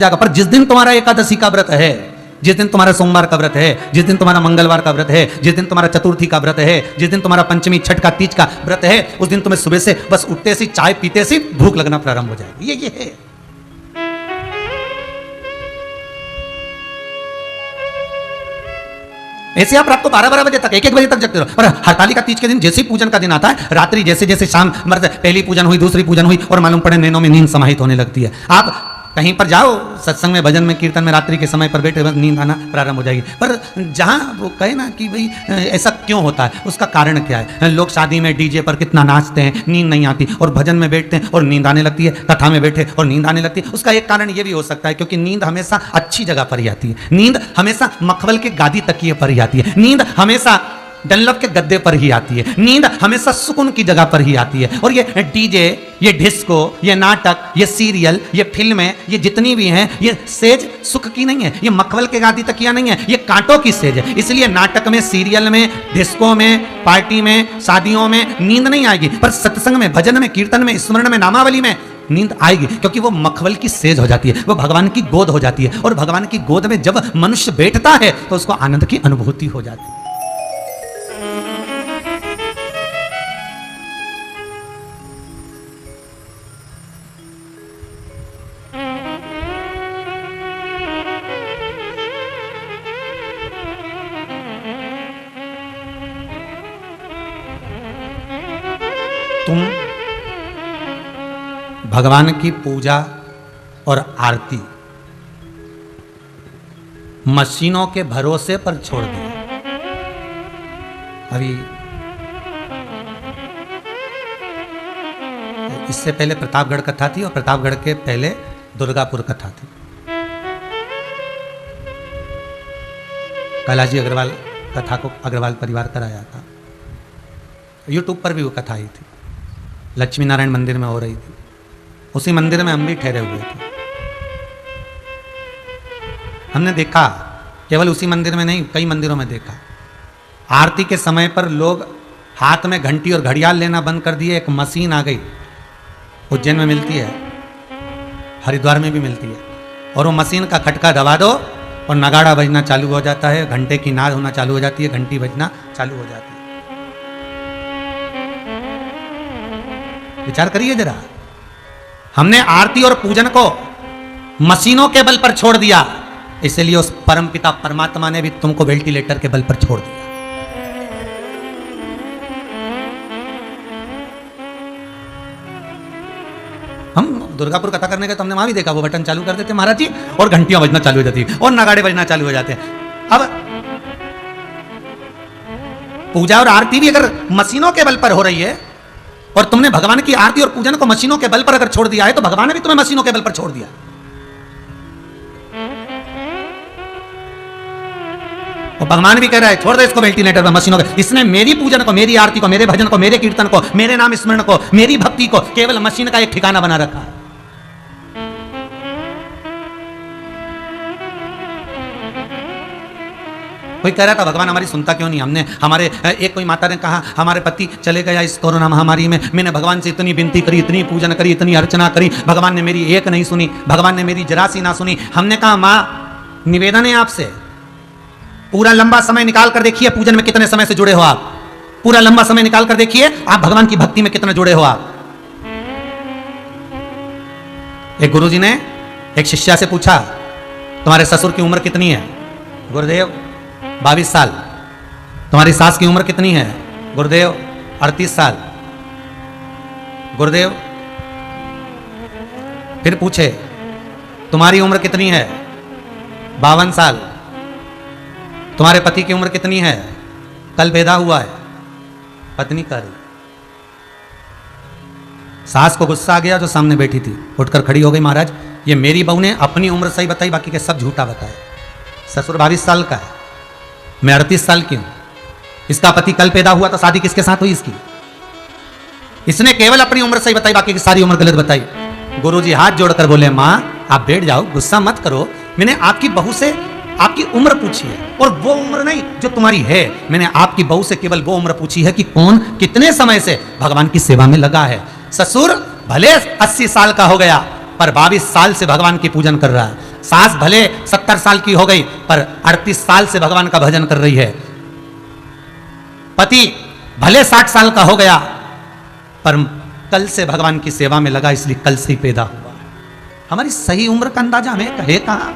जाएगा। पर जिस दिन तुम्हारा एकादशी का व्रत है, जिस दिन तुम्हारा सोमवार का व्रत है, जिस दिन तुम्हारा मंगलवार का व्रत है, जिस दिन तुम्हारा चतुर्थी का व्रत है, जिस दिन तुम्हारा पंचमी छठ का तीज का व्रत है, उस दिन तुम्हें सुबह से बस उठते से चाय पीते से भूख लगना प्रारंभ हो जाएगी। ये है। ऐसे आप रात को 12-12 बजे तक 1-1 बजे तक जगते रहो। पर हरतालिका तीज के दिन जैसे ही पूजन का दिन आता है, रात्रि जैसे जैसे शाम मतलब पहली पूजन हुई, दूसरी पूजन हुई और मालूम पड़े नैनों में नींद समाहित होने लगती है। आप कहीं पर जाओ सत्संग में, भजन में, कीर्तन में, रात्रि के समय पर बैठे नींद आना प्रारंभ हो जाएगी। पर जहाँ वो कहे ना कि भाई ऐसा क्यों होता है, उसका कारण क्या है? लोग शादी में डीजे पर कितना नाचते हैं, नींद नहीं आती, और भजन में बैठते हैं और नींद आने लगती है, कथा में बैठे और नींद आने लगती है। उसका एक कारण ये भी हो सकता है क्योंकि नींद हमेशा अच्छी जगह पर ही आती है, नींद हमेशा मखमल के गादी तकिए पर ही आती है, नींद हमेशा डनलप के गद्दे पर ही आती है, नींद हमेशा सुकून की जगह पर ही आती है। और ये डीजे, ये डिस्को, ये नाटक, ये सीरियल, ये फिल्में, ये जितनी भी हैं, ये सेज सुख की नहीं है, ये मखमल के गादी तकिया नहीं है, ये कांटों की सेज है। इसलिए नाटक में, सीरियल में, डिस्को में, पार्टी में, शादियों में नींद नहीं आएगी, पर सत्संग में, भजन में, कीर्तन में, स्मरण में, नामावली में नींद आएगी, क्योंकि वो मखमल की सेज हो जाती है, वो भगवान की गोद हो जाती है। और भगवान की गोद में जब मनुष्य बैठता है तो उसको आनंद की अनुभूति हो जाती है। तुम भगवान की पूजा और आरती मशीनों के भरोसे पर छोड़ दिया। अभी इससे पहले प्रतापगढ़ कथा थी और प्रतापगढ़ के पहले दुर्गापुर कथा थी। कैलाश जी अग्रवाल कथा को अग्रवाल परिवार कराया था, यूट्यूब पर भी वो कथा आई थी, लक्ष्मी नारायण मंदिर में हो रही थी। उसी मंदिर में हम भी ठहरे हुए थे। हमने देखा, केवल उसी मंदिर में नहीं, कई मंदिरों में देखा, आरती के समय पर लोग हाथ में घंटी और घड़ियाल लेना बंद कर दिए। एक मशीन आ गई, उज्जैन में मिलती है, हरिद्वार में भी मिलती है, और वो मशीन का खटका दबा दो और नगाड़ा बजना चालू हो जाता है, घंटे की नाद होना चालू हो जाती है, घंटी बजना चालू हो जाती है। विचार करिए जरा, हमने आरती और पूजन को मशीनों के बल पर छोड़ दिया, इसलिए उस परमपिता परमात्मा ने भी तुमको वेंटिलेटर के बल पर छोड़ दिया। हम दुर्गापुर कथा करने गए तो हमने वहां भी देखा, वो बटन चालू कर देते महाराज जी और घंटियां बजना चालू हो जाती है और नगाड़े बजना चालू हो जाते हैं। अब पूजा और आरती भी अगर मशीनों के बल पर हो रही है और तुमने भगवान की आरती और पूजन को मशीनों के बल पर अगर छोड़ दिया है, तो भगवान ने भी तुम्हें मशीनों के बल पर छोड़ दिया। और भगवान भी कह रहा है छोड़ दे इसको वेंटिलेटर पर, मशीनों के। इसने मेरी पूजन को, मेरी आरती को, मेरे भजन को, मेरे कीर्तन को, मेरे नाम स्मरण को, मेरी भक्ति को केवल मशीन का एक ठिकाना बना रखा है। कोई कह रहा था भगवान हमारी सुनता क्यों नहीं? हमने हमारे एक कोई माता ने कहा हमारे पति चले गया इस कोरोना महामारी में, मैंने भगवान से इतनी विनती करी, इतनी पूजन करी, इतनी अर्चना करी, भगवान ने मेरी एक नहीं सुनी, भगवान ने मेरी जरा सी ना सुनी। हमने कहा माँ निवेदन है आपसे, पूरा लंबा समय निकाल कर देखिए पूजन में कितने समय से जुड़े हो आप, पूरा लंबा समय निकाल कर देखिए आप भगवान की भक्ति में कितने जुड़े हो आप। एक गुरुजी ने एक शिष्या से पूछा तुम्हारे ससुर की उम्र कितनी है? गुरुदेव 22 साल। तुम्हारी सास की उम्र कितनी है? गुरुदेव 38 साल। गुरुदेव फिर पूछे तुम्हारी उम्र कितनी है? 52 साल। तुम्हारे पति की उम्र कितनी है? कल पैदा हुआ है। पत्नी कह रही। सास को गुस्सा आ गया जो सामने बैठी थी, उठकर खड़ी हो गई, महाराज ये मेरी बहू ने अपनी उम्र सही बताई, बाकी के सब झूठा बताया। ससुर 22 साल का है, मैं 38 साल की हूं, इसका पति कल पैदा हुआ तो शादी किसके साथ हुई इसकी? इसने केवल अपनी उम्र सही बताई, बाकी की सारी उम्र गलत बताई। गुरुजी हाथ जोड़कर बोले मां आप बैठ जाओ, गुस्सा मत करो, मैंने आपकी बहू से आपकी उम्र पूछी है, और वो उम्र नहीं जो तुम्हारी है, मैंने आपकी बहू से केवल वो उम्र पूछी है कि कौन कितने समय से भगवान की सेवा में लगा है। ससुर भले 80 साल का हो गया पर 22 साल से भगवान की पूजन कर रहा है। सास भले 70 साल की हो गई पर 38 साल से भगवान का भजन कर रही है। पति भले 60 साल का हो गया पर कल से भगवान की सेवा में लगा, इसलिए कल से ही पैदा हुआ। हमारी सही उम्र का अंदाजा हमें कहे कहां।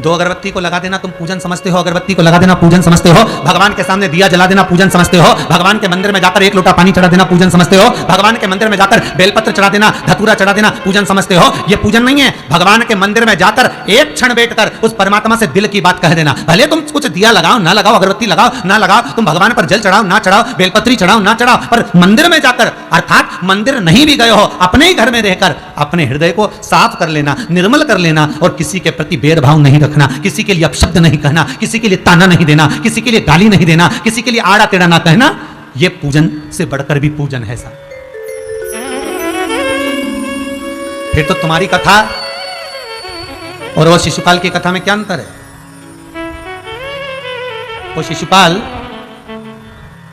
2 अगरबत्ती को लगा देना तुम पूजन समझते हो, अगरबत्ती को लगा देना पूजन समझते हो, भगवान के सामने दिया जला देना पूजन समझते हो, भगवान के मंदिर में जाकर 1 लोटा पानी चढ़ा देना पूजन समझते हो, भगवान के मंदिर में जाकर बेलपत्र चढ़ा देना, धतूरा चढ़ा देना पूजन समझते हो। ये पूजन नहीं है। भगवान के मंदिर में जाकर एक क्षण बैठकर उस परमात्मा से दिल की बात कह देना। भले तुम कुछ दिया लगाओ ना लगाओ, अगरबत्ती लगाओ ना लगाओ, तुम भगवान पर जल चढ़ाओ ना चढ़ाओ, बेलपत्री चढ़ाओ ना चढ़ाओ, पर मंदिर में जाकर, अर्थात मंदिर नहीं भी गए हो, अपने ही घर में रहकर अपने हृदय को साफ कर लेना, निर्मल कर लेना और किसी के प्रति भेदभाव नहीं रखना, किसी के लिए अपशब्द नहीं कहना, किसी के लिए ताना नहीं देना, किसी के लिए गाली नहीं देना, किसी के लिए आड़ा टेढ़ा ना कहना। यह पूजन से बढ़कर भी पूजन है साहब। फिर तो तुम्हारी कथा और वो शिशुपाल की कथा में क्या अंतर है? वो शिशुपाल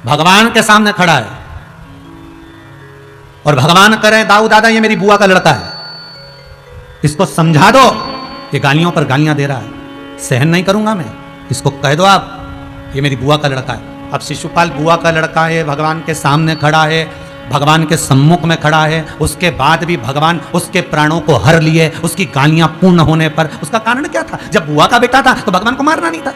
भगवान के सामने खड़ा है और भगवान करे, दाऊ दादा ये मेरी बुआ का लड़का है, इसको समझा दो, ये गालियों पर गालियां दे रहा है, सहन नहीं करूंगा मैं, इसको कह दो आप ये मेरी बुआ का लड़का है। अब शिशुपाल बुआ का लड़का है, भगवान के सामने खड़ा है, भगवान के सम्मुख में खड़ा है, उसके बाद भी भगवान उसके प्राणों को हर लिए, उसकी गालियां पूर्ण होने पर। उसका कारण क्या था? जब बुआ का बेटा था तो भगवान को मारना नहीं था।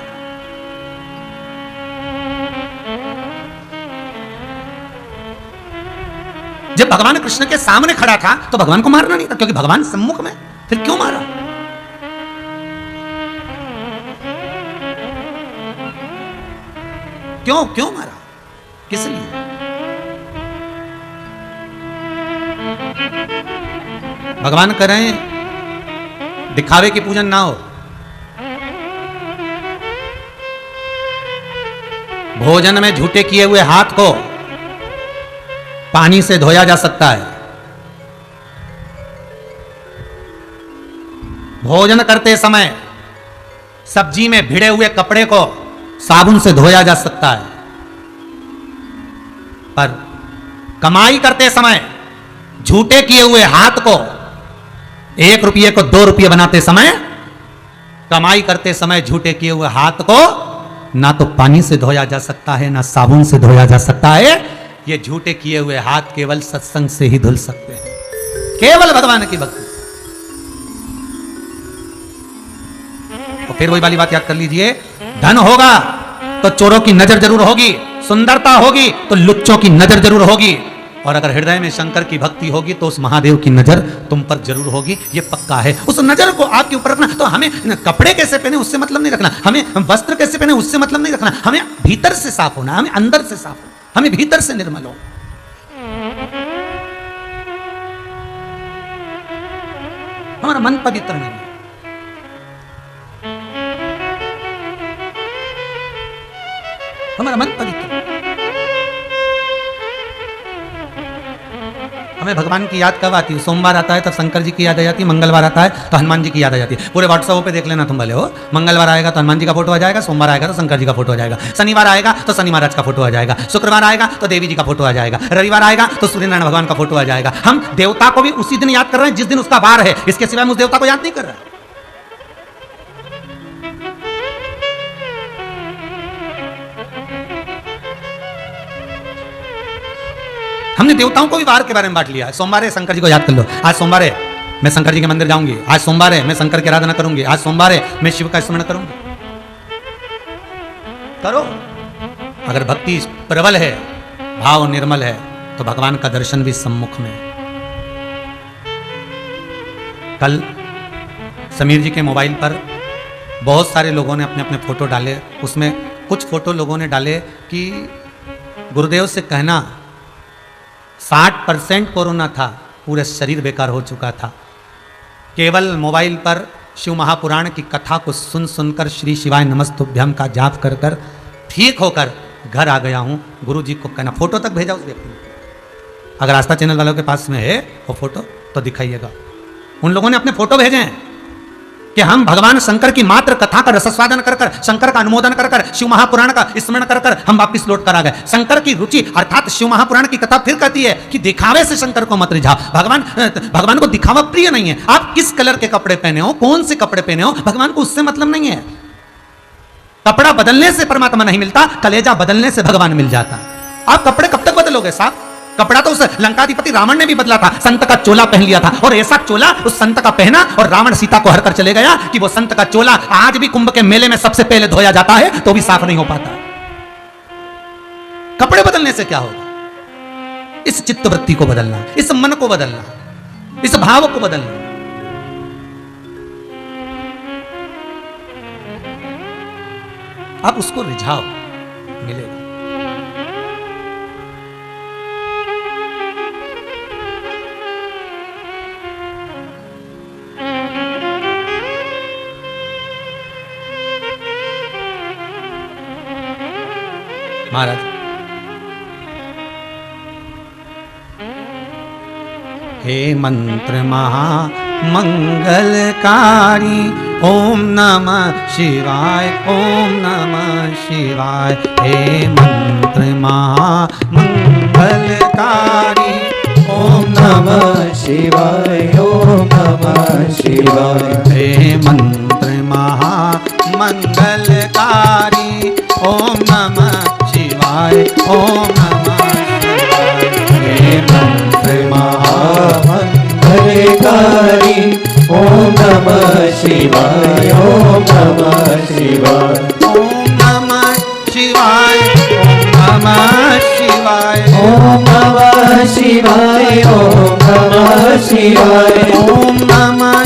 जब भगवान कृष्ण के सामने खड़ा था तो भगवान को मारना नहीं था, क्योंकि भगवान सम्मुख में। फिर क्यों मारा? क्यों मारा? किस लिए? भगवान कह रहे हैं दिखावे की पूजन ना हो। भोजन में झूठे किए हुए हाथ को पानी से धोया जा सकता है। भोजन करते समय सब्जी में भिड़े हुए कपड़े को साबुन से धोया जा सकता है, पर कमाई करते समय झूठे किए हुए हाथ को 1 रुपये को 2 रुपये बनाते समय, कमाई करते समय झूठे किए हुए हाथ को ना तो पानी से धोया जा सकता है ना साबुन से धोया जा सकता है। ये झूठे किए हुए हाथ केवल सत्संग से ही धुल सकते हैं, केवल भगवान की भक्ति। तो फिर वही वाली बात याद कर लीजिए, धन होगा तो चोरों की नजर जरूर होगी, सुंदरता होगी तो लुच्चों की नजर जरूर होगी, और अगर हृदय में शंकर की भक्ति होगी तो उस महादेव की नजर तुम पर जरूर होगी। ये पक्का है। उस नजर को आपके ऊपर रखना। तो हमें कपड़े कैसे पहने उससे मतलब नहीं रखना, हमें वस्त्र कैसे पहने उससे मतलब नहीं रखना, हमें भीतर से साफ होना, हमें अंदर से साफ होना, हमें भीतर से निर्मल हो। हमारा मन पवित्र नहीं है। हमारा मन पवित्र, हमें भगवान की याद कब आती है? सोमवार आता है तब शंकर जी की याद आ जाती है, मंगलवार आता है तो हनुमान जी की याद आ जाती है। पूरे व्हाट्सएप पे देख लेना तुम भले हो, मंगलवार आएगा तो हनुमान जी का फोटो आ जाएगा, सोमवार आएगा तो शंकर जी का फोटो आ जाएगा, शनिवार आएगा तो शनि महाराज का फोटो आ जाएगा, शुक्रवार आएगा तो देवी जी का फोटो आ जाएगा, रविवार आएगा तो सूर्यनारायण भगवान का फोटो आ जाएगा। हम देवता को भी उसी दिन याद कर रहे हैं जिस दिन उसका वार है, इसके सिवाय हम उस देवता को याद नहीं कर रहे। हमने देवताओं को भी वार के बारे में बांट लिया है। सोमवार है, शंकर जी को याद कर लो, आज सोमवार है मैं शंकर जी के मंदिर जाऊंगी, आज सोमवार है मैं शंकर की आराधना करूंगी, आज सोमवार है मैं शिव का स्मरण करूंगी। करो। अगर भक्ति प्रबल है, भाव निर्मल है, तो भगवान का दर्शन भी सम्मुख में। कल समीर जी के मोबाइल पर बहुत सारे लोगों ने अपने अपने फोटो डाले, उसमें कुछ फोटो लोगों ने डाले कि गुरुदेव से कहना 60% कोरोना था, पूरे शरीर बेकार हो चुका था, केवल मोबाइल पर शिव महापुराण की कथा को सुन सुनकर श्री शिवाय नमस्तुभ्यम का जाप कर कर ठीक होकर घर आ गया हूँ। गुरु जी को कहना, फोटो तक भेजा उस व्यक्ति ने। अगर आस्था चैनल वालों के पास में है वो फोटो तो दिखाइएगा। उन लोगों ने अपने फोटो भेजे हैं कि हम भगवान शंकर की मात्र कथा का रसस्वादन कर कर, शंकर का अनुमोदन कर कर, शिव महापुराण का स्मरण कर कर हम वापिस लौट कर आ गए। शंकर की रुचि अर्थात शिव महापुराण की कथा फिर कहती है कि दिखावे से शंकर को मत रिझाओ। भगवान को दिखावा प्रिय नहीं है। आप किस कलर के कपड़े पहने हो, कौन से कपड़े पहने हो, भगवान को उससे मतलब नहीं है। कपड़ा बदलने से परमात्मा नहीं मिलता, कलेजा बदलने से भगवान मिल जाता। आप कपड़े कब तक बदलोगे साहब? कपड़ा तो उस लंकाधिपति रावण ने भी बदला था, संत का चोला पहन लिया था, और ऐसा चोला उस संत का पहना और रावण सीता को हरकर चले गया कि वो संत का चोला आज भी कुंभ के मेले में सबसे पहले धोया जाता है तो भी साफ नहीं हो पाता। कपड़े बदलने से क्या होगा? इस चित्तवृत्ति को बदलना, इस मन को बदलना, इस भाव को बदलना। आप उसको रिझाओ, मिलेगा। महाराज हे मंत्र महामंगलकारी ओम नमः शिवाय, ओम नमः शिवाय। हे मंत्र महामंगलकारी ओम नमः शिवाय, ओम नमः शिवाय। हे मंत्र महामंगलकारी ओम नमः शिवाय, ओम नमः शिवाय। हे मंत्र महामंगलकारी ओम नमः शिवाय, ओम नमः शिवाय। ओम नमः शिवाय, ओम नमः शिवाय, ओम नमः शिवाय, ओम नमः शिवाय। ओम नमः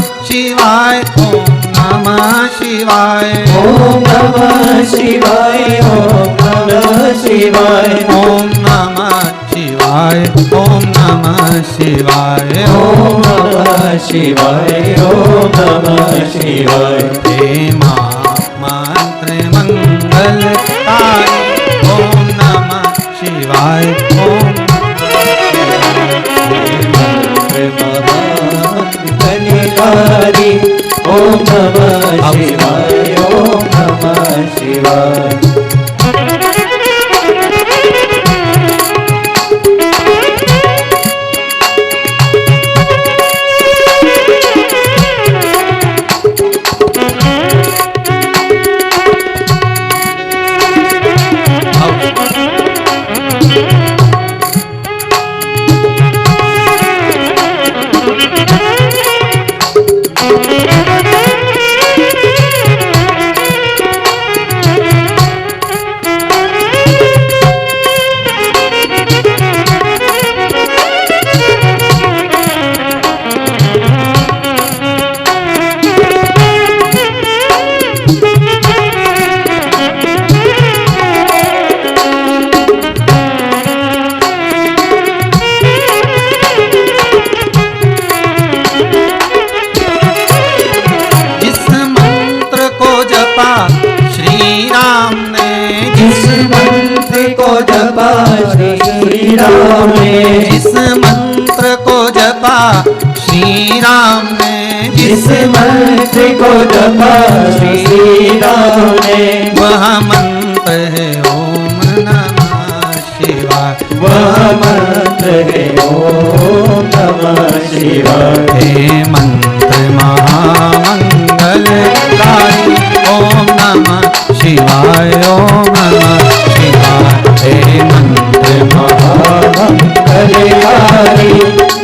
शिवाय, ओम नमः शिवाय, ओम नमः शिवाय, ओम नमः शिवाय। ओम नमः शिवाय, ओम नमः शिवाय, ओम नमः शिवाय, ओम नमः शिवाय। हे मंत्र मंगलकारी ओम नमः शिवाय, ओम मंगलकारी ओम नमः शिवाय, ओम नमः शिवाय। जिस मंत्र को जपा श्री राम ने, जिस मंत्र को जपा श्री राम ने, वह मंत्र है ओम नमः शिवाय, वह मंत्र है ओम नमः शिवाय। हे मंत्र महामंगलकारी ओम नमः शिवाय, ओम नमः शिवाय। हे मंत्र महामंगलकारी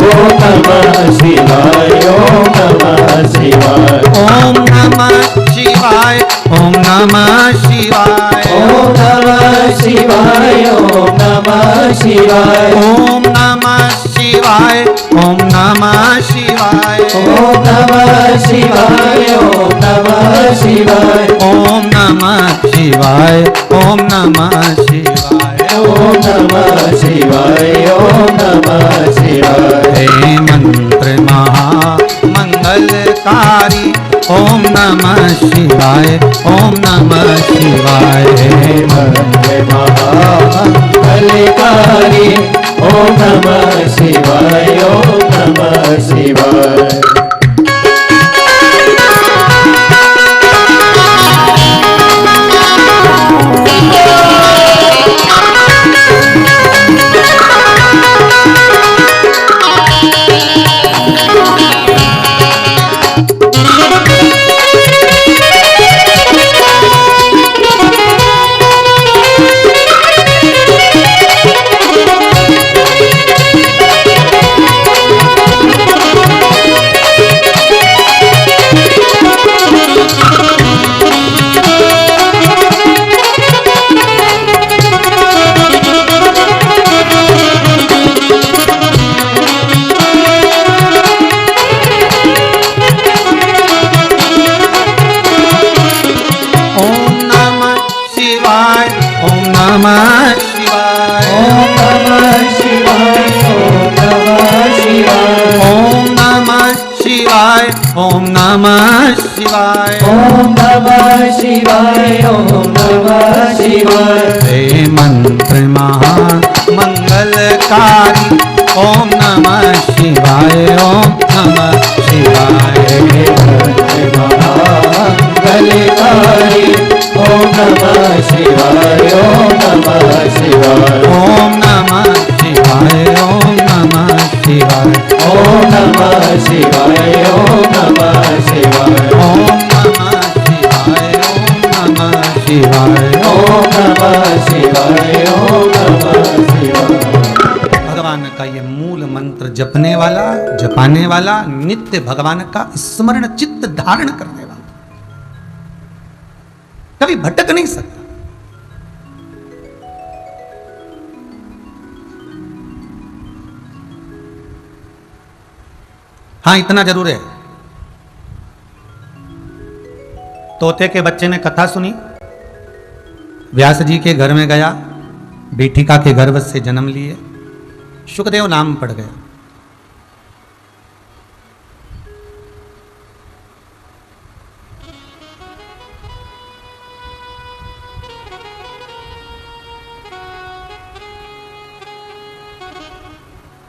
ओम नमः शिवाय, ओम नमः शिवाय। ओम नमः शिवाय, ओम नमः शिवाय, ओम नमः शिवाय, ओम नमः शिवाय। ओम नमः शिवाय, ओम नमः शिवाय, ओम नमः शिवाय, ओम नमः शिवाय। ओम नमः शिवाय, ओम नमः शिवाय, ओम नमः शिवाय, ओम नमः शिवाय। हे मंत्र महामंगलकारी ओम नमः शिवाय, ओम नमः शिवाय। हे मंत्र महामंगलकारी ओम नमः शिवाय, ओम नमः शिवाय। शिवाय ओम नमः शिवाय ओम नमः शिवाय हे मंत्र महामंगलकारी ओम नमः शिवाय ओम नमः शिवाय मंगलकारी ओम नमः शिवाय ओम नमः शिवाय ओम नमः शिवाय ओम नमः शिवाय ओम नमः शिवाय ओम नमः शिवाय ओम नमः शिवाय ओम नमः शिवाय ओम नमः शिवाय ओम नमः शिवाय। भगवान का ये मूल मंत्र जपने वाला, जपाने वाला, नित्य भगवान का स्मरण चित्त धारण करने वाला कभी भटक नहीं सकता। हाँ, इतना जरूर है, तोते के बच्चे ने कथा सुनी, व्यास जी के घर में गया, बेटिका के गर्भ से जन्म लिए, शुकदेव नाम पड़ गया।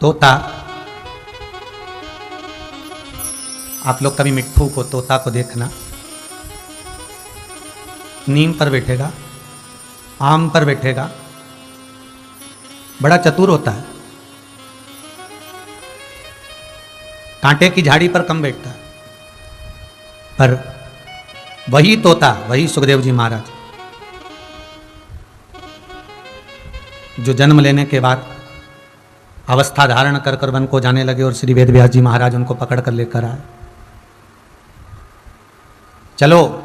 तोता, आप लोग कभी मिट्ठू को, तोता को देखना, नीम पर बैठेगा, आम पर बैठेगा, बड़ा चतुर होता है, कांटे की झाड़ी पर कम बैठता है। पर वही तोता, वही सुखदेव जी महाराज, जो जन्म लेने के बाद अवस्था धारण कर कर वन को जाने लगे और श्री वेदव्यास जी महाराज उनको पकड़ कर लेकर आए। चलो,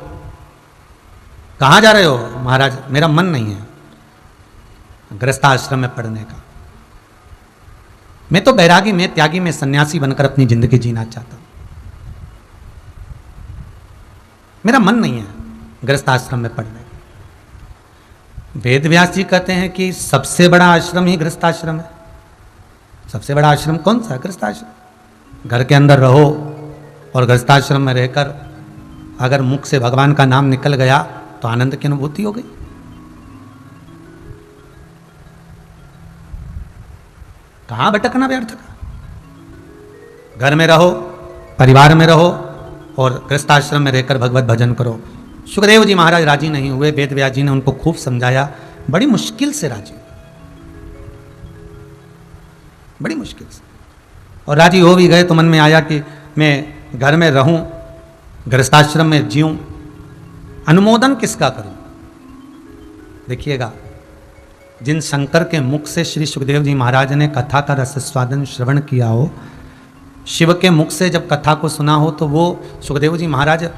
कहाँ जा रहे हो? महाराज, मेरा मन नहीं है गृहस्थाश्रम में पढ़ने का, मैं तो बैरागी में, त्यागी में, सन्यासी बनकर अपनी जिंदगी जीना चाहता हूं, मेरा मन नहीं है गृहस्थाश्रम में पढ़ने का। वेदव्यास जी कहते हैं कि सबसे बड़ा आश्रम ही गृहस्थाश्रम है। सबसे बड़ा आश्रम कौन सा है? गृहस्थाश्रम। घर के अंदर रहो और गृहस्थाश्रम में रहकर अगर मुख से भगवान का नाम निकल गया तो आनंद की अनुभूति हो गई। कहां भटकना व्यर्थ का? घर में रहो, परिवार में रहो और गृहस्थाश्रम में रहकर भगवत भजन करो। सुखदेव जी महाराज राजी नहीं हुए, वेदव्यास जी ने उनको खूब समझाया, बड़ी मुश्किल से राजी हुए, बड़ी मुश्किल से। और राजी हो भी गए तो मन में आया कि मैं घर में रहूं, गृहस्थाश्रम में जीऊं, अनुमोदन किसका करूं? देखिएगा, जिन शंकर के मुख से श्री सुखदेव जी महाराज ने कथा का रसस्वादन श्रवण किया हो, शिव के मुख से जब कथा को सुना हो, तो वो सुखदेव जी महाराज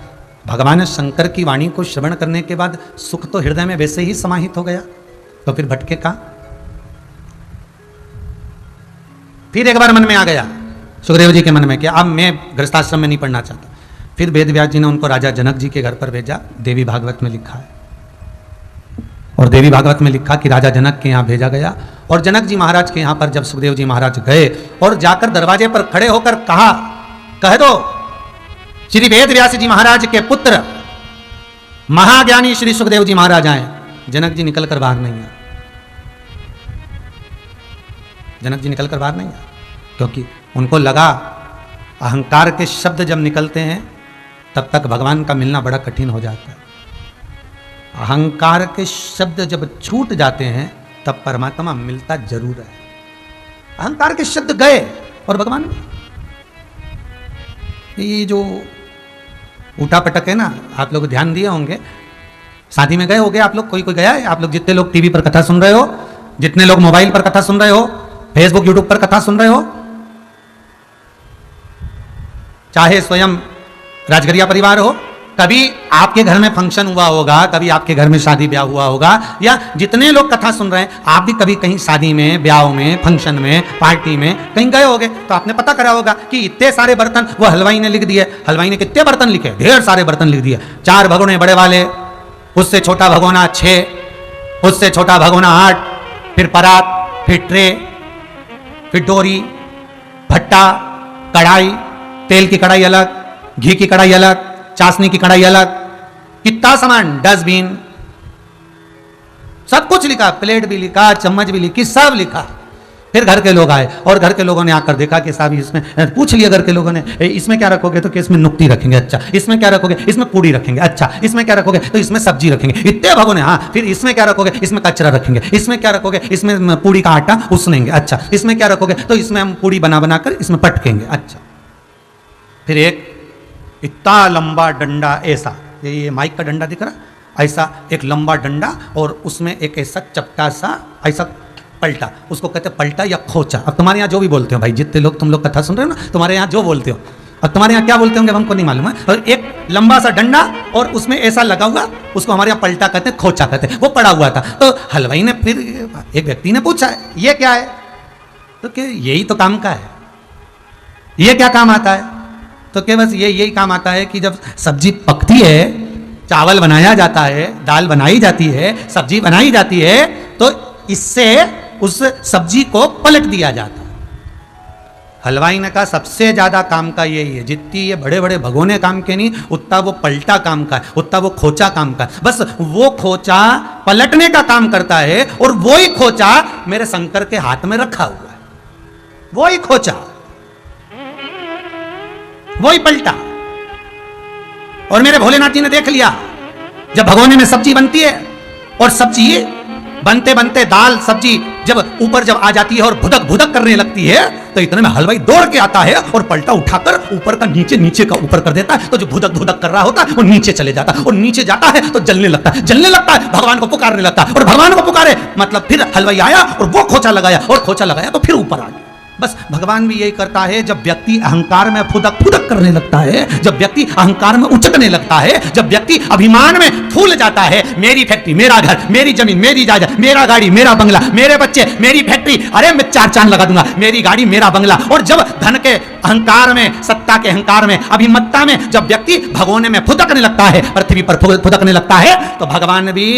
भगवान शंकर की वाणी को श्रवण करने के बाद सुख तो हृदय में वैसे ही समाहित हो गया, तो फिर भटके कहां? फिर एक बार मन में आ गया सुखदेव जी के मन में कि अब मैं गृहस्थाश्रम में नहीं पढ़ना चाहता। फिर वेदव्यास जी ने उनको राजा जनक जी के घर पर भेजा। देवी भागवत में लिखा है, और देवी भागवत में लिखा कि राजा जनक के यहाँ भेजा गया, और जनक जी महाराज के यहाँ पर जब सुखदेव जी महाराज गए और जाकर दरवाजे पर खड़े होकर कहा, कह दो श्री वेदव्यास जी महाराज के पुत्र महाज्ञानी श्री सुखदेव जी महाराज आए। जनक जी निकल कर बाहर नहीं आए, जनक जी निकल कर बाहर नहीं आए, क्योंकि उनको लगा अहंकार के शब्द जब निकलते हैं तब तक भगवान का मिलना बड़ा कठिन हो जाता है। अहंकार के शब्द जब छूट जाते हैं तब परमात्मा मिलता जरूर है। अहंकार के शब्द गए और भगवान, ये जो उठा पटक है ना, आप लोग ध्यान दिए होंगे, शादी में गए होंगे आप लोग, कोई कोई गया है? आप लोग जितने लोग टीवी पर कथा सुन रहे हो, जितने लोग मोबाइल पर कथा सुन रहे हो, फेसबुक यूट्यूब पर कथा सुन रहे हो, चाहे स्वयं राजगरिया परिवार हो, कभी आपके घर में फंक्शन हुआ होगा, कभी आपके घर में शादी ब्याह हुआ होगा, या जितने लोग कथा सुन रहे हैं आप भी कभी कहीं शादी में, ब्याह में, फंक्शन में, पार्टी में कहीं गए होंगे, तो आपने पता करा होगा कि इतने सारे बर्तन वो हलवाई ने लिख दिए। हलवाई ने कितने बर्तन लिखे? ढेर सारे बर्तन लिख दिए। 4 भगोने बड़े वाले, उससे छोटा भगोना 6, उससे छोटा भगोना 8, फिर परात, फिर ट्रे, फिर डोरी, भट्टा, कढ़ाई, तेल की कढ़ाई अलग, घी की कढ़ाई अलग, चाशनी की कढ़ाई अलग, कितना सामान, डस्टबिन, सब कुछ लिखा, प्लेट भी लिखा, चम्मच भी लिखी, सब लिखा। फिर घर के लोग आए और घर के लोगों ने आकर देखा कि साहब इसमें, पूछ लिया घर के लोगों ने, इसमें क्या रखोगे? तो कि इसमें नुक्ती रखेंगे। अच्छा। इसमें क्या रखोगे? इसमें पूड़ी रखेंगे। अच्छा। इसमें क्या रखोगे? तो इसमें सब्जी रखेंगे। इतने भगों ने। हाँ। फिर इसमें क्या रखोगे? इसमें कचरा रखेंगे। इसमें क्या रखोगे? इसमें पूड़ी का आटा उसनेंगे। अच्छा। इसमें क्या रखोगे? तो इसमें हम पूड़ी बना बना कर इसमें पटकेंगे। अच्छा। फिर एक इतना लंबा डंडा, ऐसा, ये माइक का डंडा दिख रहा, ऐसा एक लंबा डंडा और उसमें एक ऐसा चपटा सा ऐसा पलटा, उसको कहते हैं पलटा या खोचा। अब तुम्हारे यहाँ जो भी बोलते हो भाई, जितने लोग तुम लोग कथा सुन रहे हो ना, तुम्हारे यहाँ जो बोलते हो, अब तुम्हारे यहाँ क्या बोलते होंगे हमको नहीं मालूम है। और एक लंबा सा डंडा और उसमें ऐसा लगा हुआ, उसको हमारे यहाँ पलटा कहते हैं, खोचा कहते हैं, वो पड़ा हुआ था। तो हलवाई ने, फिर एक व्यक्ति ने पूछा ये क्या है? तो कि यही तो काम का है। ये क्या काम आता है? तो कि बस यही काम आता है कि जब सब्जी पकती है, चावल बनाया जाता है, दाल बनाई जाती है, सब्जी बनाई जाती है, तो इससे उस सब्जी को पलट दिया जाता है। हलवाई ने कहा सबसे ज्यादा काम का यही है, जितनी ये बड़े बड़े भगोने काम के नहीं, उतना वो पलटा काम का है, उतना वो खोचा काम का है। बस वो खोचा पलटने का काम करता है और वो ही खोचा मेरे शंकर के हाथ में रखा हुआ है। वो ही खोचा, वो ही पलटा। और मेरे भोलेनाथ जी ने देख लिया, जब भगोने में सब्जी बनती है और सब्जी बनते बनते दाल सब्जी जब ऊपर जब आ जाती है और भुदक भुदक करने लगती है, तो इतने में हलवाई दौड़ के आता है और पलटा उठाकर ऊपर का नीचे, नीचे का ऊपर कर देता है। तो जो भुदक भुदक कर रहा होता है वो नीचे चले जाता है, और नीचे जाता है तो जलने लगता है, जलने लगता है, भगवान को पुकारने लगता है, और भगवान को पुकारे मतलब फिर हलवाई आया और वो खोचा लगाया, और खोचा लगाया तो फिर ऊपर आ गया। बस भगवान भी यही करता है, जब व्यक्ति अहंकार में फुदक फुदक करने लगता है, जब व्यक्ति अहंकार में उचकने लगता है, जब व्यक्ति अभिमान में फूल जाता है, मेरी फैक्ट्री, मेरा घर, मेरी जमीन, मेरी जायदाद, मेरा गाड़ी, मेरा बंगला, मेरे बच्चे, मेरी फैक्ट्री, अरे मैं 4 चांद लगा दूंगा, मेरी गाड़ी, मेरा बंगला। और जब धन के अहंकार में, सत्ता के अहंकार में, अभिमत्ता में जब व्यक्ति भगोने में फुदकने लगता है, पृथ्वी पर फुदकने लगता है, तो भगवान भी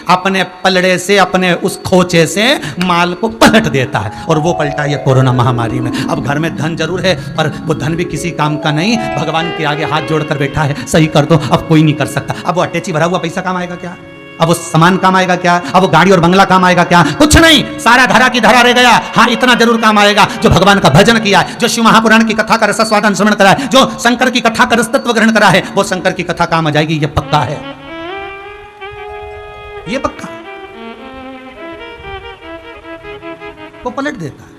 अपने पलड़े से, अपने उस खोचे से माल को पलट देता है। और वो पलटा ये कोरोना महामारी में। अब घर में धन जरूर है, पर वो धन भी किसी काम का नहीं, भगवान के आगे हाथ जोड़कर बैठा है, सही कर दो, अब कोई नहीं कर सकता। अब वो अटैची भरा हुआ पैसा काम आएगा क्या? अब वो सामान काम आएगा क्या? अब वो गाड़ी और बंगला काम आएगा क्या? कुछ नहीं, सारा धरा की धरा रह गया। हाँ, इतना जरूर काम आएगा, जो भगवान का भजन किया है, जो शिव महापुराण की कथा का रसस्वादन श्रवण करा है, जो शंकर की कथा का रसतत्व ग्रहण करा है, वो शंकर की कथा काम आ जाएगी, ये पक्का है, ये पक्का। वो पलट देता है।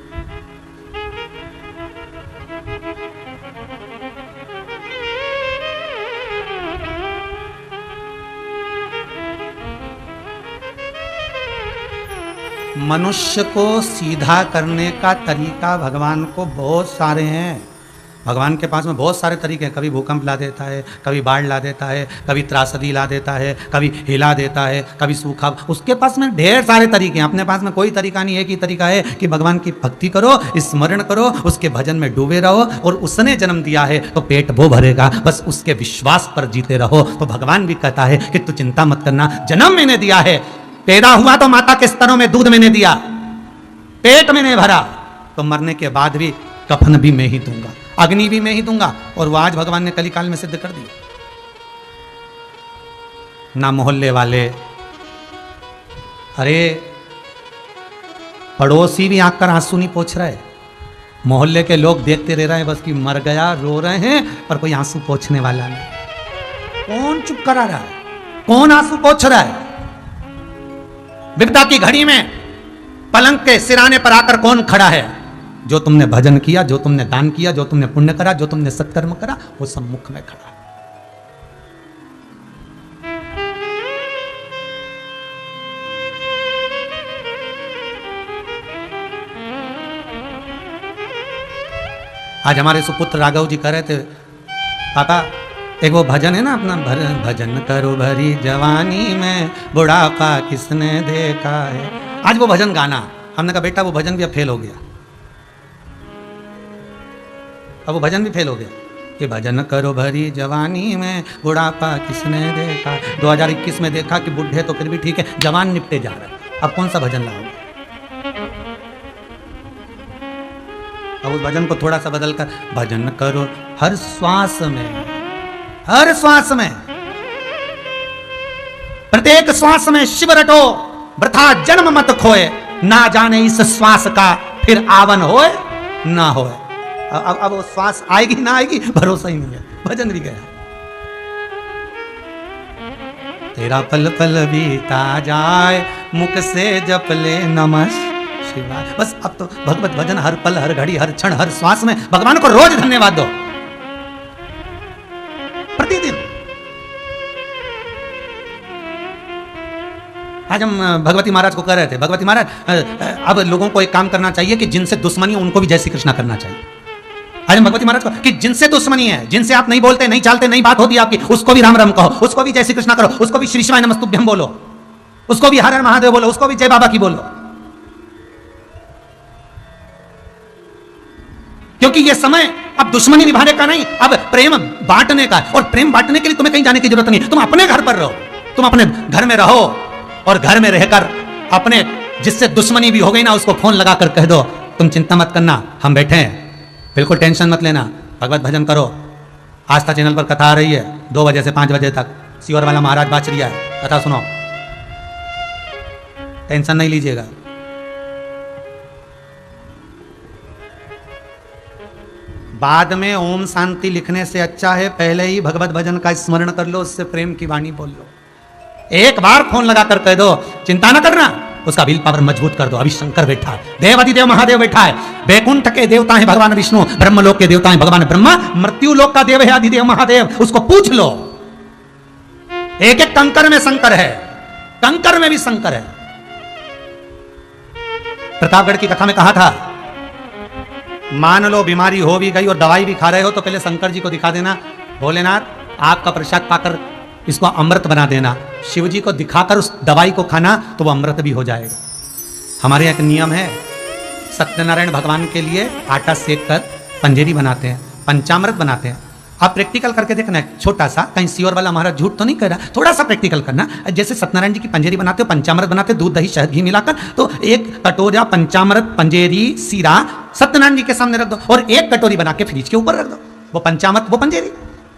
मनुष्य को सीधा करने का तरीका भगवान को बहुत सारे हैं। भगवान के पास में बहुत सारे तरीके हैं। कभी भूकंप ला देता है, कभी बाढ़ ला देता है, कभी त्रासदी ला देता है, कभी हिला देता है, कभी सूखा। उसके पास में ढेर सारे तरीके हैं। अपने पास में कोई तरीका नहीं है। एक ही तरीका है कि भगवान की भक्ति करो, स्मरण करो, उसके भजन में डूबे रहो, और उसने जन्म दिया है तो पेट वो भरेगा, बस उसके विश्वास पर जीते रहो। तो भगवान भी कहता है कि तू चिंता मत करना, जन्म मैंने दिया है, पैदा हुआ तो माता के स्तनों में दूध मैंने दिया, पेट में नहीं भरा, तो मरने के बाद भी कफन भी मैं ही दूंगा, अग्नि भी मैं ही दूंगा। और वो आज भगवान ने कलिकाल में सिद्ध कर दिया। ना मोहल्ले वाले, अरे पड़ोसी भी आंख कर आंसू नहीं पोंछ रहे, मोहल्ले के लोग देखते रह रहे हैं बस कि मर गया, रो रहे हैं, पर कोई आंसू पोंछने वाला नहीं। कौन चुप करा रहा है? कौन आंसू पोंछ रहा है? विपदा की घड़ी में पलंग के सिराने पर आकर कौन खड़ा है? जो तुमने भजन किया, जो तुमने दान किया, जो तुमने पुण्य करा, जो तुमने सत्कर्म करा, वो सम्मुख में खड़ा है। आज हमारे सुपुत्र राघव जी कह रहे थे, पापा एक वो भजन है ना अपना, भजन करो भरी जवानी में, बुढ़ापा किसने देखा है। आज वो भजन गाना, हमने कहा बेटा वो भजन भी अब फेल हो गया, अब वो भजन भी फेल हो गया कि भजन करो भरी जवानी में, बुढ़ापा किसने देखा। 2021 में देखा कि बुढ़े तो फिर भी ठीक है, जवान निपटे जा रहे हैं, अब कौन सा भजन लाओगे? अब उस भजन को थोड़ा सा बदलकर, भजन करो हर श्वास में, हर श्वास में, प्रत्येक श्वास में शिव रटो, वृथा जन्म मत खोए, ना जाने इस श्वास का फिर आवन होए ना होए। अब वो श्वास आएगी ना आएगी भरोसा ही नहीं है। भजन भी गया, तेरा पल पल बीता जाए, मुख से जप ले नमः शिवाय। बस अब तो भगवत भजन हर पल हर घड़ी हर क्षण हर श्वास में भगवान को रोज धन्यवाद दो, प्रतिदिन। आज हम भगवती महाराज को कह रहे थे, भगवती महाराज अब लोगों को एक काम करना चाहिए कि जिनसे दुश्मनी है उनको भी जय श्री कृष्णा करना चाहिए। आज हम भगवती महाराज को कि जिनसे दुश्मनी है, जिनसे आप नहीं बोलते नहीं चालते नहीं बात होती आपकी, उसको भी राम राम कहो, उसको भी जय श्री कृष्णा करो, उसको भी श्री शिवाय नमस्तुभ्यम बोलो, उसको भी हर हर महादेव बोलो, उसको भी जय बाबा की बोलो। क्योंकि ये समय अब दुश्मनी निभाने का नहीं, अब प्रेम बांटने का। और प्रेम बांटने के लिए तुम्हें कहीं जाने की जरूरत नहीं, तुम अपने घर पर रहो, तुम अपने घर में रहो और घर में रहकर अपने जिससे दुश्मनी भी हो गई ना उसको फोन लगाकर कह दो तुम चिंता मत करना, हम बैठे हैं, बिल्कुल टेंशन मत लेना, भगवत भजन करो। आस्था चैनल पर कथा आ रही है 2 बजे से 5 बजे तक, सीवर वाला महाराज बाच रिया है, कथा सुनो, टेंशन नहीं लीजिएगा। बाद में ओम शांति लिखने से अच्छा है पहले ही भगवत भजन का स्मरण कर लो, उससे प्रेम की वाणी बोल लो। एक बार फोन लगाकर कह दो चिंता ना करना, उसका विल पावर मजबूत कर दो। अभी शंकर बैठा है, देवाधिदेव महादेव बैठा है, बैकुंठ के देवता है भगवान विष्णु, ब्रह्मलोक के देवता है भगवान ब्रह्मा, मृत्यु लोक का देव है अधिदेव महादेव, उसको पूछ लो। एक एक कंकर में शंकर है, कंकर में भी शंकर है। प्रतापगढ़ की कथा में कहा था, मान लो बीमारी हो भी गई और दवाई भी खा रहे हो तो पहले शंकर जी को दिखा देना, भोलेनाथ आपका प्रसाद पाकर इसको अमृत बना देना। शिव जी को दिखाकर उस दवाई को खाना तो वो अमृत भी हो जाएगा। हमारे यहाँ एक नियम है, सत्यनारायण भगवान के लिए आटा सेक कर पंजेरी बनाते हैं, पंचामृत बनाते हैं। आप प्रैक्टिकल करके देखना है, छोटा सा, कहीं सीवर वाला महाराज झूठ तो नहीं कह रहा, थोड़ा सा प्रैक्टिकल करना। जैसे सत्यनारायण जी की पंजेरी बनाते हो, पंचामृत बनाते हो, दूध दही शहद घी मिलाकर, तो एक कटोरा पंचामृत पंजेरी सीरा सत्यनारायण जी के सामने रख दो और एक कटोरी बना के फ्रिज के ऊपर रख दो, वो पंचामृत वो पंजेरी,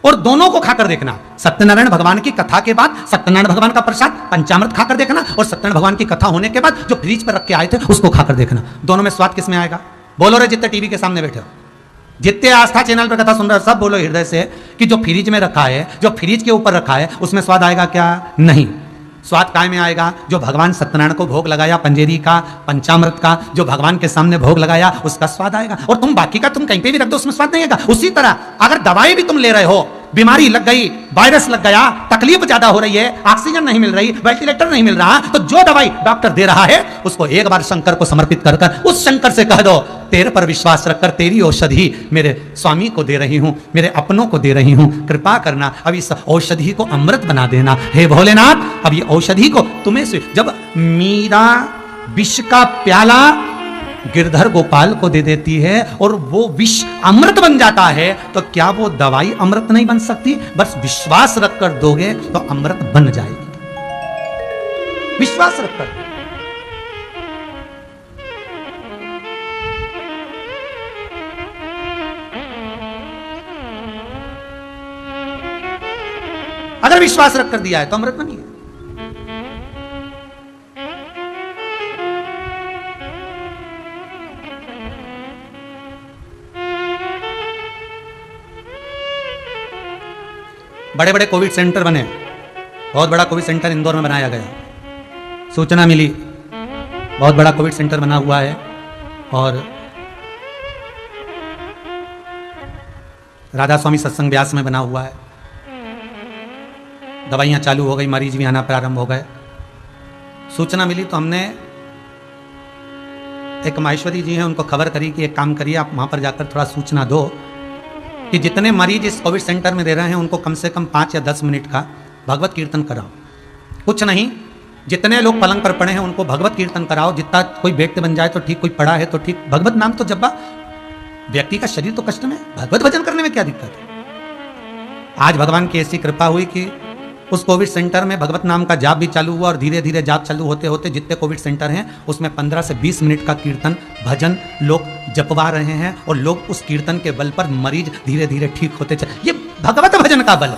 और दोनों को खाकर देखना। सत्यनारायण भगवान की कथा के बाद सत्यनारायण भगवान का प्रसाद पंचामृत खाकर देखना, और सत्यनारायण भगवान की कथा होने के बाद जो फ्रिज पर रख के आए थे उसको खाकर देखना। दोनों में स्वाद किसमें आएगा? बोलो रे जितने टीवी के सामने बैठे हो, जितने आस्था चैनल पर कथा सुन रहे हो, सब बोलो हृदय से कि जो फ्रिज में रखा है, जो फ्रिज के ऊपर रखा है, उसमें स्वाद आएगा क्या? नहीं। स्वाद काय में आएगा? जो भगवान सत्यनारायण को भोग लगाया पंजेरी का, पंचामृत का, जो भगवान के सामने भोग लगाया उसका स्वाद आएगा। और तुम बाकी का तुम कहीं पे भी रख दो उसमें स्वाद नहीं आएगा। उसी तरह अगर दवाई भी तुम ले रहे हो, बीमारी लग गई, वायरस लग गया, तकलीफ ज्यादा हो रही है, ऑक्सीजन नहीं मिल रही, वेंटिलेटर नहीं मिल रहा, तो जो दवाई डॉक्टर दे रहा है उसको एक बार शंकर को समर्पित कर कर उस शंकर से कह दो तेरे पर विश्वास रखकर तेरी औषधि मेरे स्वामी को दे रही हूं, मेरे अपनों को दे रही हूं, कृपा करना अब इस औषधि को अमृत बना देना। हे भोलेनाथ अब ये औषधि को तुम्हें से, जब मीरा विष का प्याला गिरधर गोपाल को दे देती है और वो विष अमृत बन जाता है, तो क्या वो दवाई अमृत नहीं बन सकती? बस विश्वास रखकर दोगे तो अमृत बन जाएगी। विश्वास रखकर। अगर विश्वास रखकर दिया है तो अमृत बनी है। बड़े बड़े कोविड सेंटर बने, बहुत बड़ा कोविड सेंटर इंदौर में बनाया गया, सूचना मिली बहुत बड़ा कोविड सेंटर बना हुआ है और राधा स्वामी सत्संग व्यास में बना हुआ है। दवाइयाँ चालू हो गई, मरीज भी आना प्रारंभ हो गए। सूचना मिली तो हमने एक माहेश्वरी जी हैं उनको खबर करी कि एक काम करिए आप वहाँ पर जाकर थोड़ा सूचना दो कि जितने मरीज इस कोविड सेंटर में दे रहे हैं उनको कम से कम 5 या 10 मिनट का भगवत कीर्तन कराओ। कुछ नहीं, जितने लोग पलंग पर पड़े हैं उनको भगवत कीर्तन कराओ। जितना कोई बेड बन जाए तो ठीक, कोई पड़ा है तो ठीक, भगवत नाम तो जब्बा, व्यक्ति का शरीर तो कष्ट में, भगवत भजन करने में क्या दिक्कत है? आज भगवान की ऐसी कृपा हुई कि उस कोविड सेंटर में भगवत नाम का जाप भी चालू हुआ और धीरे धीरे जाप चालू होते होते जितने कोविड सेंटर हैं उसमें 15 से 20 मिनट का कीर्तन भजन लोग जपवा रहे हैं और लोग उस कीर्तन के बल पर मरीज धीरे धीरे ठीक होते चले। ये भगवत भजन का बल है।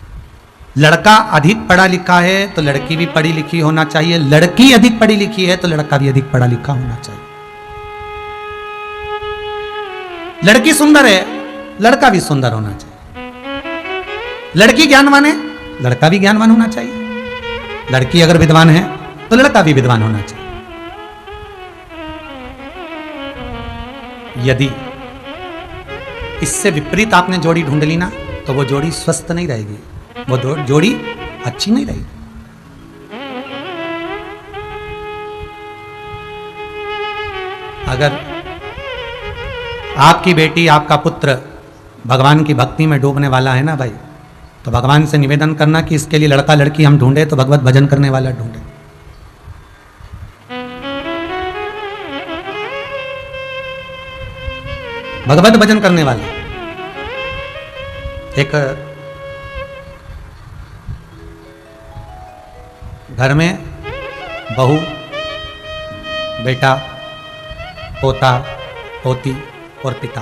लड़का अधिक पढ़ा लिखा है तो लड़की भी पढ़ी लिखी होना चाहिए, लड़की अधिक पढ़ी लिखी है तो लड़का भी अधिक पढ़ा लिखा होना चाहिए। लड़की सुंदर है, लड़का भी सुंदर होना चाहिए। लड़की ज्ञानवान है, लड़का भी ज्ञानवान होना चाहिए। लड़की अगर विद्वान है तो लड़का भी विद्वान होना चाहिए। यदि इससे विपरीत आपने जोड़ी ढूंढ ली ना तो वो जोड़ी स्वस्थ नहीं रहेगी, वो जोड़ी अच्छी नहीं रहेगी। अगर आपकी बेटी, आपका पुत्र भगवान की भक्ति में डूबने वाला है ना भाई, तो भगवान से निवेदन करना कि इसके लिए लड़का लड़की हम ढूंढे तो भगवत भजन करने वाला ढूंढे। भगवत भजन करने वाला। एक घर में बहू, बेटा, पोता, पोती और पिता,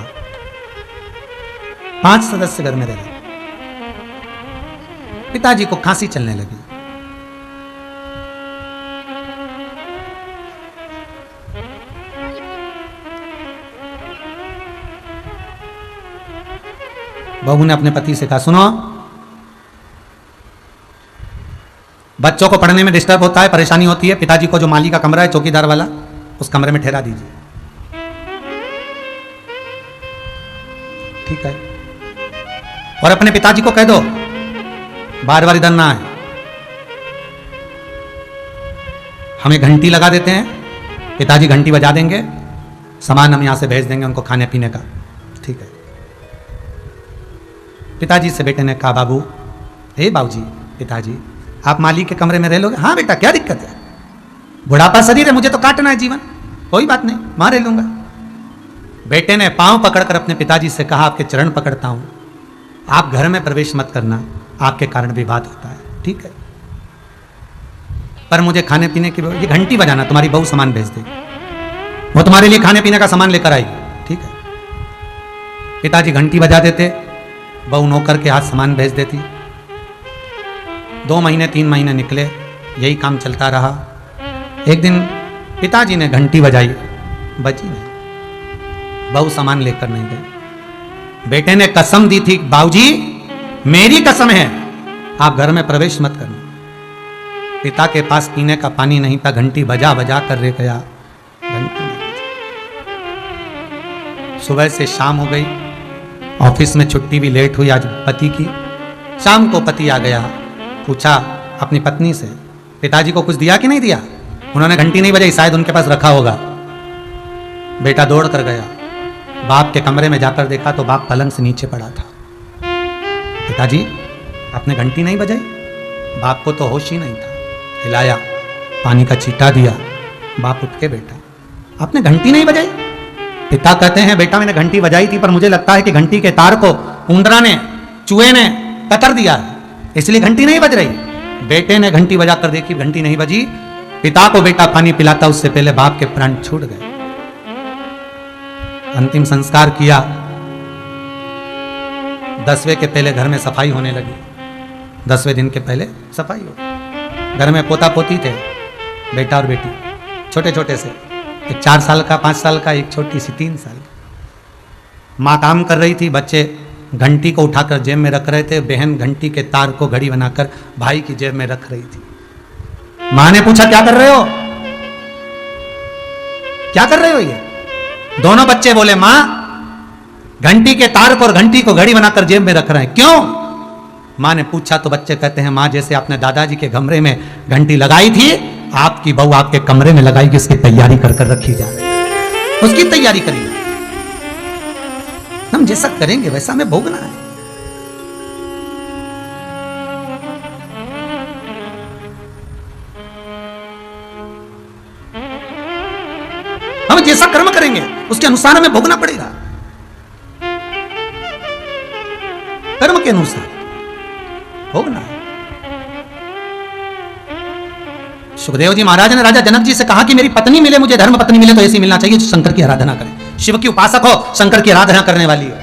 5 सदस्य घर में रह रहे। पिताजी को खांसी चलने लगी। बहू ने अपने पति से कहा, सुनो, बच्चों को पढ़ने में डिस्टर्ब होता है, परेशानी होती है, पिताजी को जो माली का कमरा है चौकीदार वाला, उस कमरे में ठहरा दीजिए। ठीक है। और अपने पिताजी को कह दो बार बार इधर ना आए। हमें घंटी लगा देते हैं, पिताजी घंटी बजा देंगे, सामान हम यहां से भेज देंगे उनको खाने पीने का। ठीक है। पिताजी से बेटे ने कहा, बाबू, हे बाबूजी, पिताजी, आप माली के कमरे में रह लोगे? हाँ बेटा, क्या दिक्कत है, बुढ़ापा शरीर है, मुझे तो काटना है जीवन, कोई बात नहीं, वहां रह लूंगा। बेटे ने पांव पकड़कर अपने पिताजी से कहा, आपके चरण पकड़ता हूं, आप घर में प्रवेश मत करना, आपके कारण विवाद होता है। ठीक है, पर मुझे खाने पीने की, ये घंटी बजाना, तुम्हारी बहू सामान भेज देगी, वो तुम्हारे लिए खाने पीने का सामान लेकर आएगी। ठीक है। पिताजी घंटी बजा देते, बहू नौकर के हाथ सामान भेज देती। 2 महीने 3 महीने निकले, यही काम चलता रहा। एक दिन पिताजी ने घंटी बजाई, बजी नहीं, बहू सामान लेकर नहीं गई। बेटे ने कसम दी थी, बाबूजी मेरी कसम है, आप घर में प्रवेश मत करना। पिता के पास पीने का पानी नहीं था, घंटी बजा बजा कर रह गया, घंटी नहीं बजी। सुबह से शाम हो गई, ऑफिस में छुट्टी भी लेट हुई आज पति की। शाम को पति आ गया, पूछा अपनी पत्नी से, पिताजी को कुछ दिया कि नहीं दिया? उन्होंने घंटी नहीं बजाई, शायद उनके पास रखा होगा। बेटा दौड़ कर गया, बाप के कमरे में जाकर देखा तो बाप पलंग से नीचे पड़ा था। पिताजी, आपने घंटी नहीं बजाई? बाप को तो होश ही नहीं था। हिलाया, पानी का छींटा दिया, बाप उठ के बैठा, आपने घंटी नहीं बजाई? पिता कहते हैं, बेटा मैंने घंटी बजाई थी, पर मुझे लगता है कि घंटी के तार को उंदरा ने, चूहे ने कतर दिया, इसलिए घंटी नहीं बज रही। बेटे ने घंटी बजाकर देखी, घंटी नहीं बजी। पिता को बेटा पानी पिलाता उससे पहले बाप के प्राण छूट गए। अंतिम संस्कार किया। 10वें के पहले घर में सफाई होने लगी। 10वें दिन के पहले सफाई हो। घर में पोता पोती थे, बेटा और बेटी, छोटे छोटे से, एक 4 साल का, 5 साल का, एक छोटी सी 3 साल की। माँ काम कर रही थी, बच्चे घंटी को उठाकर जेब में रख रहे थे। बहन घंटी के तार को घड़ी बनाकर भाई की जेब में रख रही थी। माँ ने पूछा, क्या कर रहे हो, क्या कर रहे हो ये? दोनों बच्चे बोले, माँ घंटी के तार को और घंटी को घड़ी बनाकर जेब में रख रहे हैं। क्यों? माँ ने पूछा तो बच्चे कहते हैं, माँ जैसे आपने दादाजी के कमरे में घंटी लगाई थी, आपकी बहू आपके कमरे में लगाएगी, उसकी तैयारी कर कर रखी जा रही है, उसकी तैयारी करेंगे। हम जैसा करेंगे वैसा हमें भोगना है। हम जैसा कर्म करेंगे उसके अनुसार हमें भोगना पड़ेगा, कर्म के अनुसार भोगना है। सुखदेव जी महाराज ने राजा जनक जी से कहा कि मेरी पत्नी मिले, मुझे धर्म पत्नी मिले तो ऐसी मिलना चाहिए जो शंकर की आराधना करे, शिव की उपासक हो, शंकर की आराधना करने वाली हो।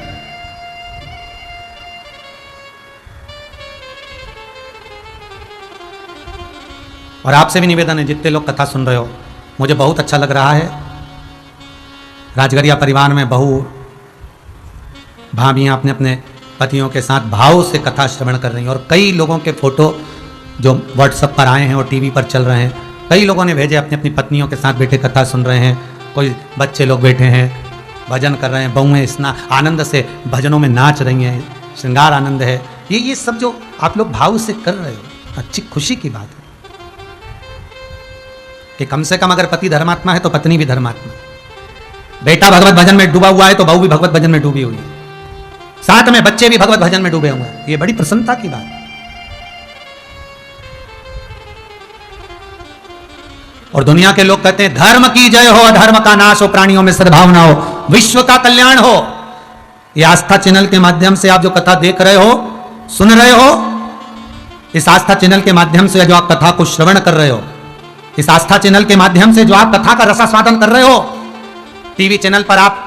और आपसे भी निवेदन है, जितने लोग कथा सुन रहे हो, मुझे बहुत अच्छा लग रहा है। राजगरिया परिवार में बहू भाभियाँ अपने अपने पतियों के साथ भाव से कथा श्रवण कर रही हैं। और कई लोगों के फोटो जो व्हाट्सएप पर आए हैं और टीवी पर चल रहे हैं, कई लोगों ने भेजे अपनी अपनी पत्नियों के साथ बैठे कथा सुन रहे हैं। कोई बच्चे लोग बैठे हैं भजन कर रहे हैं, बहुएं इतना आनंद से भजनों में नाच रही हैं, श्रृंगार आनंद है। ये सब जो आप लोग भाव से कर रहे हो, अच्छी खुशी की बात है कि कम से कम अगर पति धर्मात्मा है तो पत्नी भी धर्मात्मा, बेटा भगवत भजन में डूबा हुआ है तो बहू भी भगवत भजन में डूबी हुई है, साथ में बच्चे भी भगवत भजन में डूबे हुए हैं। ये बड़ी प्रसन्नता की बात है। और दुनिया के लोग कहते हैं धर्म की जय हो, अधर्म का नाश हो, प्राणियों में सद्भावना हो, विश्व का कल्याण हो। ये आस्था चैनल के माध्यम से आप जो कथा देख रहे हो, सुन रहे हो, इस आस्था चैनल के माध्यम से जो आप कथा को श्रवण कर रहे हो, इस आस्था चैनल के माध्यम से जो आप कथा का रसास्वादन कर रहे हो, टीवी चैनल पर आप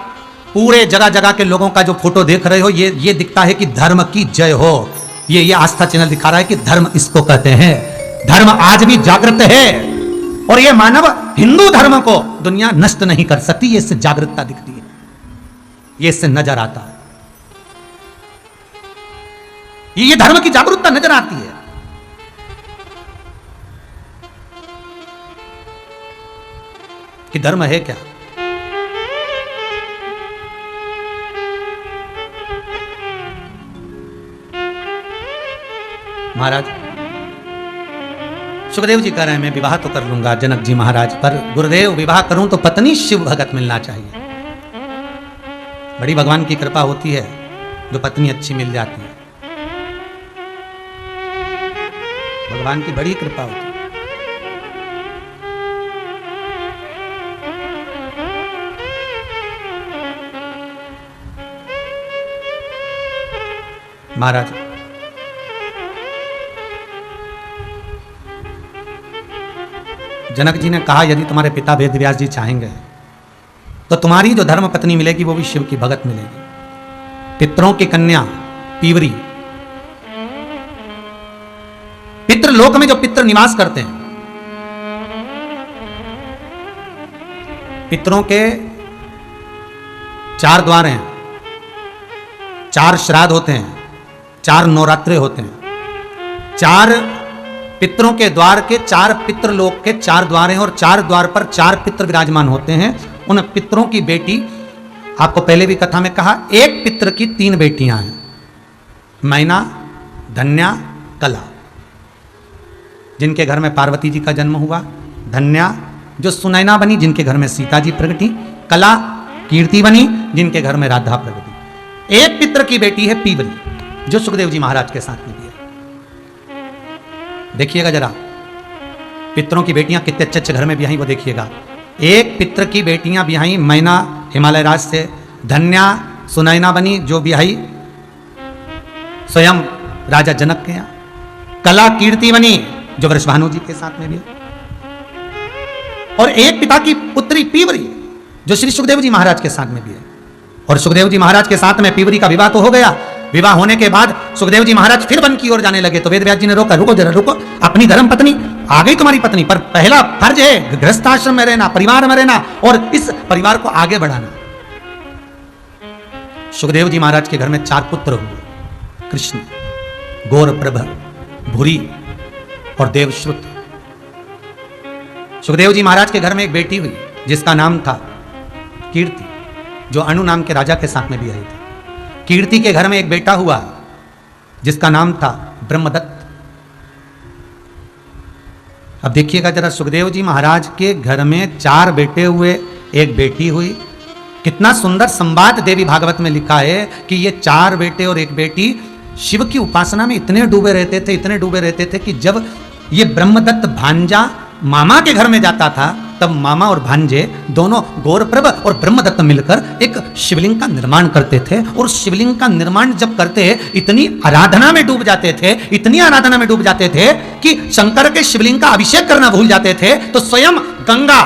पूरे जगह जगह के लोगों का जो फोटो देख रहे हो, ये दिखता है कि धर्म की जय हो। ये आस्था चैनल दिखा रहा है कि धर्म इसको कहते हैं। धर्म आज भी जागृत है और ये मानव हिंदू धर्म को दुनिया नष्ट नहीं कर सकती। ये इससे जागृतता दिखती है, ये इससे नजर आता है, ये धर्म की जागरूकता नजर आती है। कि धर्म है क्या? महाराज सुखदेव जी कह रहे हैं मैं विवाह तो कर लूंगा जनक जी महाराज, पर गुरुदेव विवाह करूं तो पत्नी शिव भगत मिलना चाहिए। बड़ी भगवान की कृपा होती है जो पत्नी अच्छी मिल जाती है, भगवान की बड़ी कृपा होती है। महाराज जनक जी ने कहा यदि तुम्हारे पिता वेदव्यास जी चाहेंगे तो तुम्हारी जो धर्म पत्नी मिलेगी वो भी शिव की भगत मिलेगी। पितरों की कन्या पीवरी, पितृलोक में जो पितृ निवास करते हैं, पितरों के 4 द्वार हैं, 4 श्राद्ध होते हैं, 4 नवरात्रे होते हैं, 4 पितरों के द्वार के 4 पितृलोक के 4 द्वार हैं और 4 द्वार पर 4 पितृ विराजमान होते हैं। उन पितरों की बेटी, आपको पहले भी कथा में कहा, एक पितृ की 3 बेटियां हैं, मैना, धन्या, कला, जिनके घर में पार्वती जी का जन्म हुआ, धन्या जो सुनैना बनी जिनके घर में सीता जी प्रगटी, कला कीर्ति बनी जिनके घर में राधा प्रगटी। एक पितृ की बेटी है पीवरी जो सुखदेव जी महाराज के साथ में भी है। देखिएगा जरा पितरों की बेटियां कितने अच्छे अच्छे घर में ब्याही, वो देखिएगा। एक पितृ की बेटियां ब्याही मैना हिमालय राज से, धन्या सुनैना बनी जो ब्याही स्वयं राजा जनक के यहाँ, कला कीर्ति बनी जो वृषभानु जी के साथ में भी, और एक पिता की पुत्री पीवरी जो श्री सुखदेव जी महाराज के साथ में भी है। और सुखदेव जी महाराज के साथ में पीवरी का विवाह तो हो गया। विवाह होने के बाद सुखदेव जी महाराज फिर वन की ओर जाने लगे तो वेदव्यास जी ने रोका, रुको जरा रुको, अपनी धर्म पत्नी आ गई तुम्हारी पत्नी, पर पहला फर्ज है गृहस्थाश्रम में रहना, परिवार में रहना और इस परिवार को आगे बढ़ाना। सुखदेव जी महाराज के घर में 4 पुत्र हुए, कृष्ण, गौरप्रभ, भूरी और देवश्रुत। सुखदेव जी महाराज के घर में एक बेटी हुई जिसका नाम था कीर्ति, जो अनु नाम के राजा के साथ में भी आई थी। कीर्ति के घर में एक बेटा हुआ जिसका नाम था ब्रह्मदत्त। अब देखिएगा जरा, सुखदेव जी महाराज के घर में 4 बेटे हुए, एक बेटी हुई। कितना सुंदर संवाद देवी भागवत में लिखा है कि ये 4 बेटे और एक बेटी शिव की उपासना में इतने डूबे रहते थे कि जब ये ब्रह्मदत्त भांजा मामा के घर में जाता था तब मामा और भांजे दोनों गौरप्रभ और ब्रह्मदत्त मिलकर एक शिवलिंग का निर्माण करते थे। और शिवलिंग का निर्माण जब करते इतनी आराधना में डूब जाते थे कि शंकर के शिवलिंग का अभिषेक करना भूल जाते थे। तो स्वयं गंगा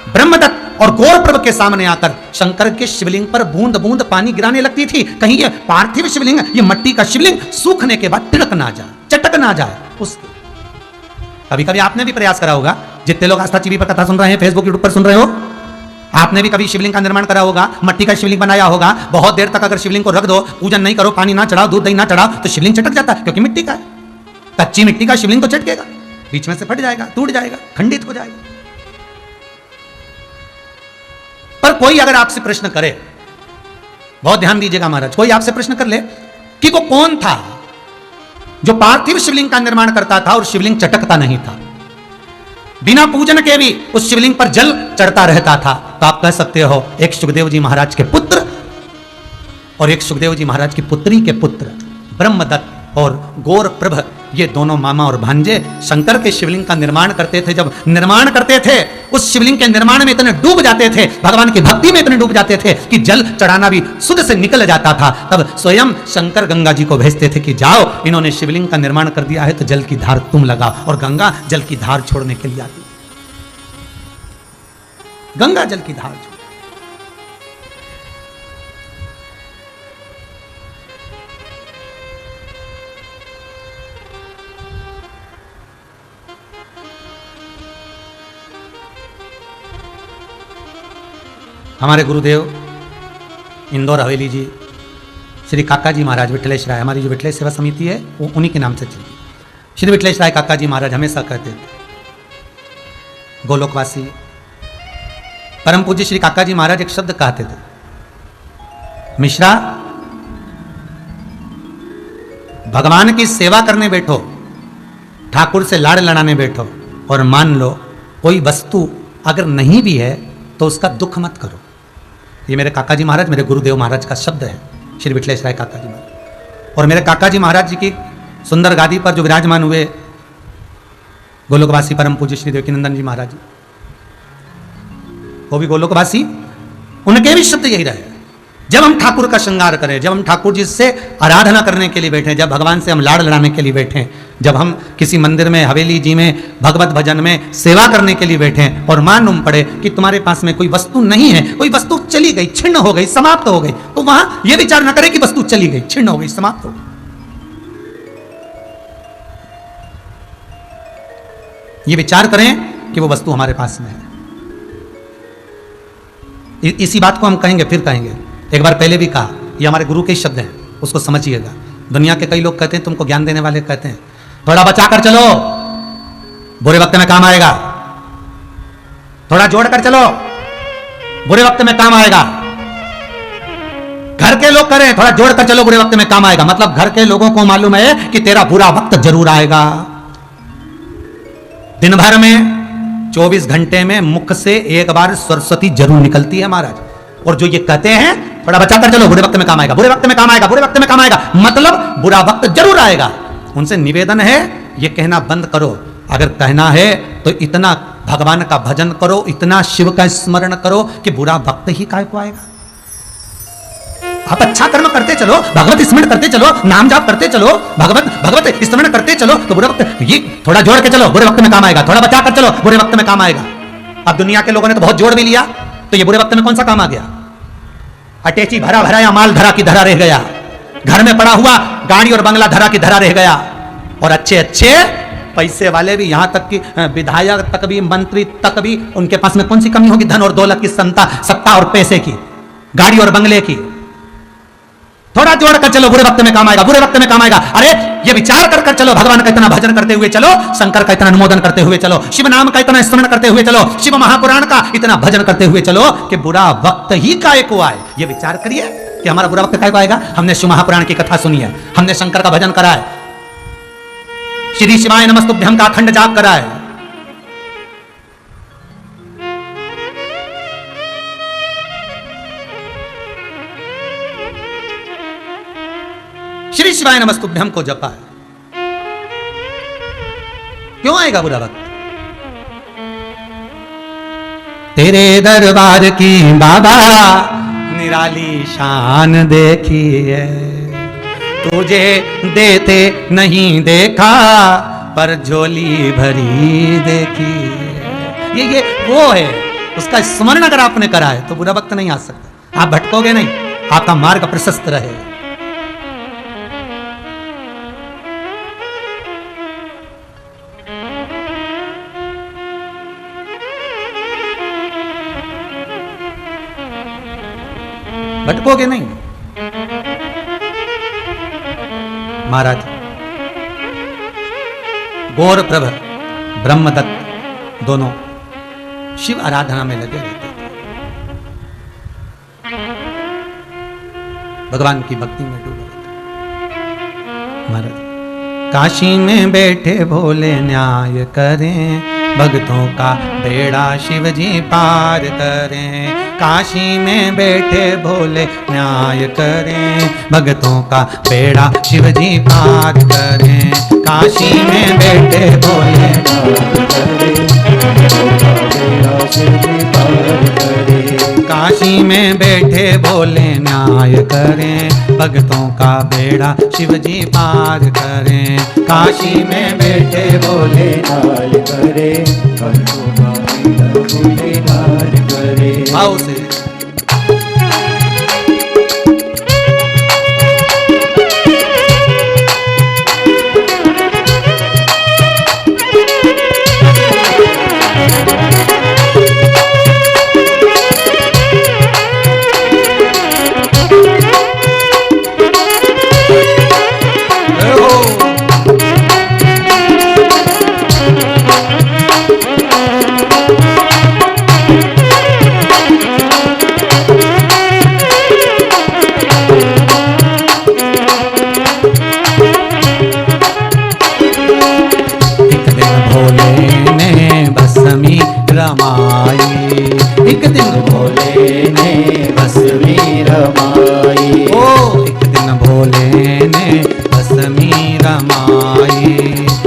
ब्रह्मदत्त और गौरप्रभ के सामने आकर शंकर के शिवलिंग पर बूंद बूंद पानी गिराने लगती थी, कहीं ये पार्थिव शिवलिंग, ये मट्टी का शिवलिंग सूखने के बाद तिड़क ना जाए, चटक ना जाए उसके। कभी कभी आपने भी प्रयास करा होगा, जितने लोग आस्था टीवी पर कथा सुन रहे हैं, फेसबुक यूट्यूब पर सुन रहे हो, आपने भी कभी शिवलिंग का निर्माण करा होगा, मट्टी का शिवलिंग बनाया होगा। बहुत देर तक अगर शिवलिंग को रख दो, पूजन नहीं करो, पानी ना चढ़ाओ, दूध दही ना चढ़ाओ, तो शिवलिंग चटक जाता है, क्योंकि मिट्टी का है। कच्ची मिट्टी का शिवलिंग तो चटकेगा, बीच में से फट जाएगा, टूट जाएगा, खंडित हो जाएगा। पर कोई अगर आपसे प्रश्न करे, बहुत ध्यान दीजिएगा महाराज, कोई आपसे प्रश्न कर ले कि वो कौन था जो पार्थिव शिवलिंग का निर्माण करता था और शिवलिंग चटकता नहीं था, बिना पूजन के भी उस शिवलिंग पर जल चढ़ता रहता था, तो आप कह सकते हो एक सुखदेव जी महाराज के पुत्र और एक सुखदेव जी महाराज की पुत्री के पुत्र ब्रह्मदत्त और गौरप्रभ, ये दोनों मामा और भांजे शंकर के शिवलिंग का निर्माण करते थे। जब निर्माण करते थे, उस शिवलिंग के निर्माण में इतने डूब जाते थे, भगवान की भक्ति में इतने डूब जाते थे कि जल चढ़ाना भी सुध से निकल जाता था। तब स्वयं शंकर गंगा जी को भेजते थे कि जाओ, इन्होंने शिवलिंग का निर्माण कर दिया है, तो जल की धार तुम लगाओ। और गंगा जल की धार छोड़ने के लिए आती, गंगा जल की धार। हमारे गुरुदेव इंदौर हवेली जी श्री काका जी महाराज विठलेश राय, हमारी जो विठलेश सेवा समिति है वो उन्हीं के नाम से चलती। श्री विठलेश राय काका जी महाराज हमेशा कहते थे, गोलोकवासी परम पूज्य श्री काका जी महाराज एक शब्द कहते थे, मिश्रा भगवान की सेवा करने बैठो, ठाकुर से लाड़ लड़ाने बैठो, और मान लो कोई वस्तु अगर नहीं भी है तो उसका दुख मत करो। ये मेरे काका जी महाराज, मेरे गुरुदेव महाराज का शब्द है, श्री विठलेश राय काका जी महाराज। और मेरे काका जी महाराज जी की सुंदर गादी पर जो विराजमान हुए गोलोकवासी परम पूज्य श्री देवकीनंदन जी महाराज जी, वो भी गोलोकवासी, उनके भी शब्द यही रहे। जब हम ठाकुर का श्रृंगार करें, जब हम ठाकुर जी से आराधना करने के लिए बैठे, जब भगवान से हम लाड़ लड़ाने के लिए बैठे, जब हम किसी मंदिर में, हवेली जी में, भगवत भजन में सेवा करने के लिए बैठे और मालूम पड़े कि तुम्हारे पास में कोई वस्तु नहीं है, कोई वस्तु चली गई, छिन्न हो गई, समाप्त हो गई, तो वहां यह विचार ना करें कि वस्तु चली गई, छिन्न हो गई, समाप्त हो गई। ये विचार करें कि वो वस्तु हमारे पास में है। इसी बात को हम कहेंगे, फिर कहेंगे, एक बार पहले भी कहा, ये हमारे गुरु के शब्द हैं, उसको समझिएगा। दुनिया के कई लोग कहते हैं, तुमको ज्ञान देने वाले कहते हैं, थोड़ा बचा कर चलो, बुरे वक्त में काम आएगा, थोड़ा जोड़ कर चलो, बुरे वक्त में काम आएगा। घर के लोग करें, थोड़ा जोड़ कर चलो, बुरे वक्त में काम आएगा, मतलब घर के लोगों को मालूम है कि तेरा बुरा वक्त जरूर आएगा। दिन भर में 24 घंटे में मुख से एक बार सरस्वती जरूर निकलती है महाराज, और जो ये कहते हैं थोड़ा बचा कर चलो, बुरे वक्त में काम आएगा, बुरे वक्त में काम आएगा, बुरे वक्त में काम आएगा, मतलब बुरा वक्त जरूर आएगा। उनसे निवेदन है, ये कहना बंद करो। अगर कहना है तो इतना भगवान का भजन करो, इतना शिव का स्मरण करो कि बुरा वक्त ही काय को आएगा। आप अच्छा कर्म करते चलो, भगवत स्मरण करते चलो, नाम जाप करते चलो, भगवत स्मरण करते चलो, तो बुरे वक्त, ये थोड़ा जोड़ के चलो, बुरे वक्त में काम आएगा, थोड़ा बचा कर चलो, बुरे वक्त में काम आएगा। अब दुनिया के लोगों ने तो बहुत जोड़ भी लिया, तो ये बुरे वक्त में कौन सा काम आ गया? अटैची भरा भरा या माल धरा की धरा रह गया, घर में पड़ा हुआ गाड़ी और बंगला धरा की धरा रह गया, और अच्छे अच्छे पैसे वाले भी, यहां तक कि विधायक तक भी, मंत्री तक भी, उनके पास में कौन सी कमी होगी? धन और दौलत की, सत्ता और पैसे की, गाड़ी और बंगले की। थोड़ा जोड़ कर चलो, बुरे वक्त में काम आएगा, बुरे वक्त में काम आएगा। अरे ये विचार कर कर चलो, भगवान का इतना भजन करते हुए चलो, शंकर का इतना अनुमोदन करते हुए चलो, शिव नाम का इतना स्मरण करते हुए चलो, शिव महापुराण का इतना भजन करते हुए चलो कि बुरा वक्त ही काय को आए। ये विचार करिए कि हमारा बुरा वक्त काय को आएगा। हमने शिव महापुराण की कथा सुनी है, हमने शंकर का भजन करा है, श्री शिवाय नमस्तुभ्यं का अखंड जाप करा है, श्री शिवाय नमस्तुभ्यं को जपा है। क्यों आएगा बुरा वक्त? तेरे दरबार की बाबा निराली शान देखी है, तुझे देते नहीं देखा पर झोली भरी देखी है। ये वो है, उसका स्मरण अगर आपने करा है तो बुरा वक्त नहीं आ सकता। आप भटकोगे नहीं, आपका मार्ग प्रशस्त रहेगा। भटकोगे नहीं। महाराज गौरप्रभ ब्रह्मदत्त दोनों शिव आराधना में लगे रहते थे, भगवान की भक्ति में डूबे रहते। महाराज काशी में बैठे भोले न्याय करें, भक्तों का बेड़ा शिव जी पार करें। काशी में बैठे भोले न्याय करें, भक्तों का बेड़ा शिव जी पार करें। काशी में बैठे भोले काशी में बैठे भोले न्याय करें, भक्तों का बेड़ा शिव जी पार करें। काशी में बैठे भोले न्याय करे, भक्तों का बेड़ा भोले न्याय करे। भाव से रमाई, एक दिन भोले ने भस्मी रमाई। ओ एक दिन भोले ने भस्मी रमाई,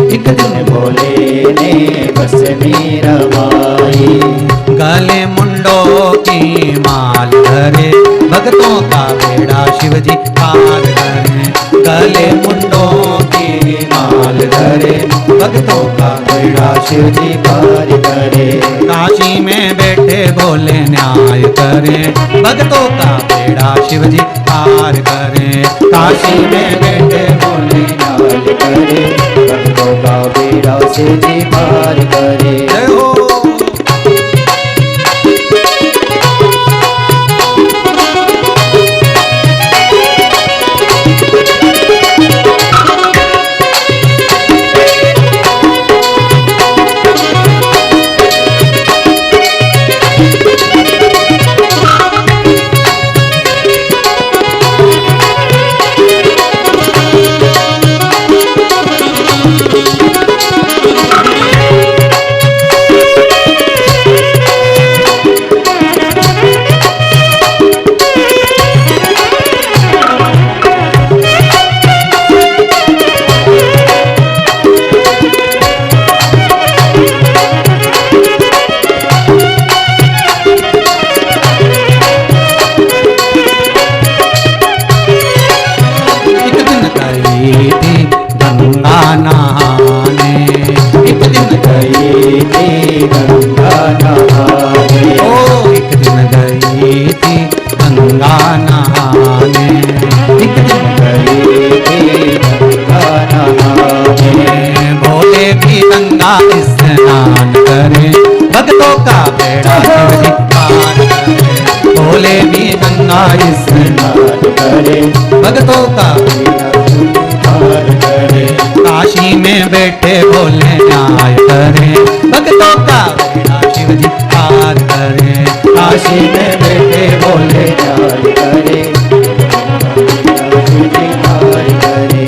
एक दिन भोले ने भस्मी रमाई। गले मुंडों की माल धरे, भक्तों का बेड़ा शिव जी पार करें। गले मुंडों की माल धरे, भक्तों का बेड़ा शिव जी पार करे। काशी में बैठे भोले न्याय करें, भक्तों का बेड़ा शिव जी पार करें। काशी में बैठे भोले न्याय करे, भक्तों का बेड़ा शिव जी पार करे। जय हो। गंगा नहाने, एक दिन गई थी गंगा नहाने। ओ एक दिन गई थी गंगा नहाने, एक दिन गई थी गंगा नहाने। भोले भी गंगा स्नान करे, भक्तों का बेड़ा शिव जी पार करे। भोले भी गंगा स्नान करे, भक्तों का पार करे। काशी में बैठे भोले न्याय करे, भक्तों का बेड़ा शिव जी पार करे। काशी में बैठे भोले न्याय करे, शिव जी पार करे।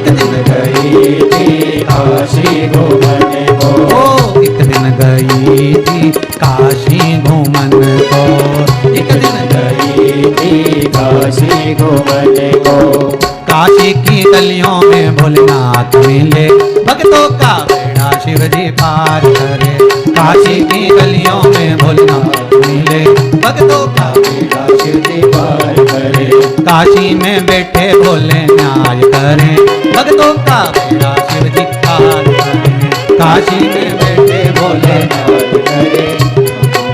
एक दिन गई थी काशी घूमने को। ओ एक दिन गई थी काशी घूमन को, एक दिन गई थी काशी घूमने को। काशी की गलियों में भोलेनाथ मिले, भक्तों का बेड़ा शिव जी पार करे। काशी की गलियों में भोलेनाथ मिले, भक्तों का बेड़ा शिव जी पार करे। काशी में बैठे भोले न्याय करें, भक्तों का बेड़ा शिव जी पार करें। काशी में बैठे भोले पार करे,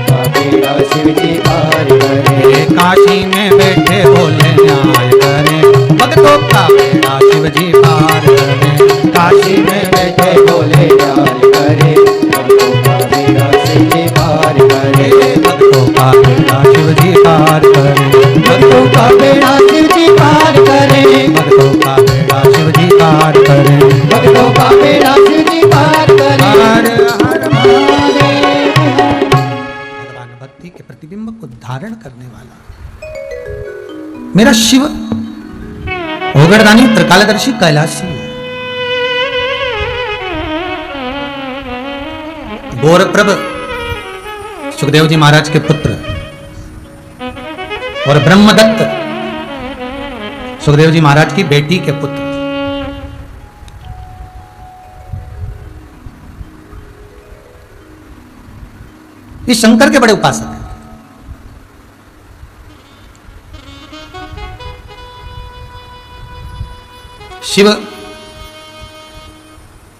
का बेड़ा शिव जी पार करे। काशी में बैठे भोले न्याय करें, भक्तों का बेड़ा शिव जी पार करें। काशी में बैठे बोले न्याय करे, भक्तों का बेड़ा शिव जी पार करे। भक्तों का बेड़ा शिव जी पार करें, भक्तों का बेड़ा शिव जी पार करे। भक्तों का बेड़ा शिव जी पार करें। भक्तों का बेड़ा शिव जी पार करे। हर हर महादेव। भगवान भक्ति के प्रतिबिंब को धारण करने वाला मेरा शिव ओगड़दानी त्रिकालदर्शी कैलाशी है। गौरप्रभ सुखदेव जी महाराज के पुत्र और ब्रह्मदत्त सुखदेव जी महाराज की बेटी के पुत्र। ये शंकर के बड़े उपासक हैं। शिव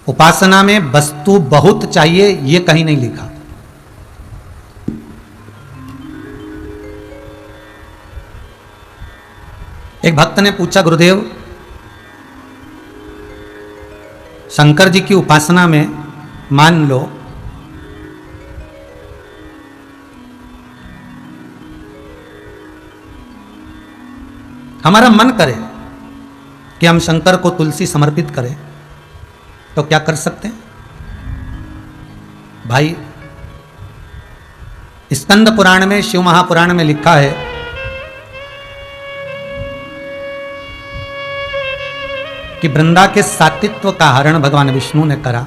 उपासना में वस्तु बहुत चाहिए, ये कहीं नहीं लिखा। एक भक्त ने पूछा, गुरुदेव शंकर जी की उपासना में मान लो हमारा मन करे कि हम शंकर को तुलसी समर्पित करें, तो क्या कर सकते हैं? भाई स्कंद पुराण में, शिव महापुराण में लिखा है कि वृंदा के सात्वित्व का हरण भगवान विष्णु ने करा,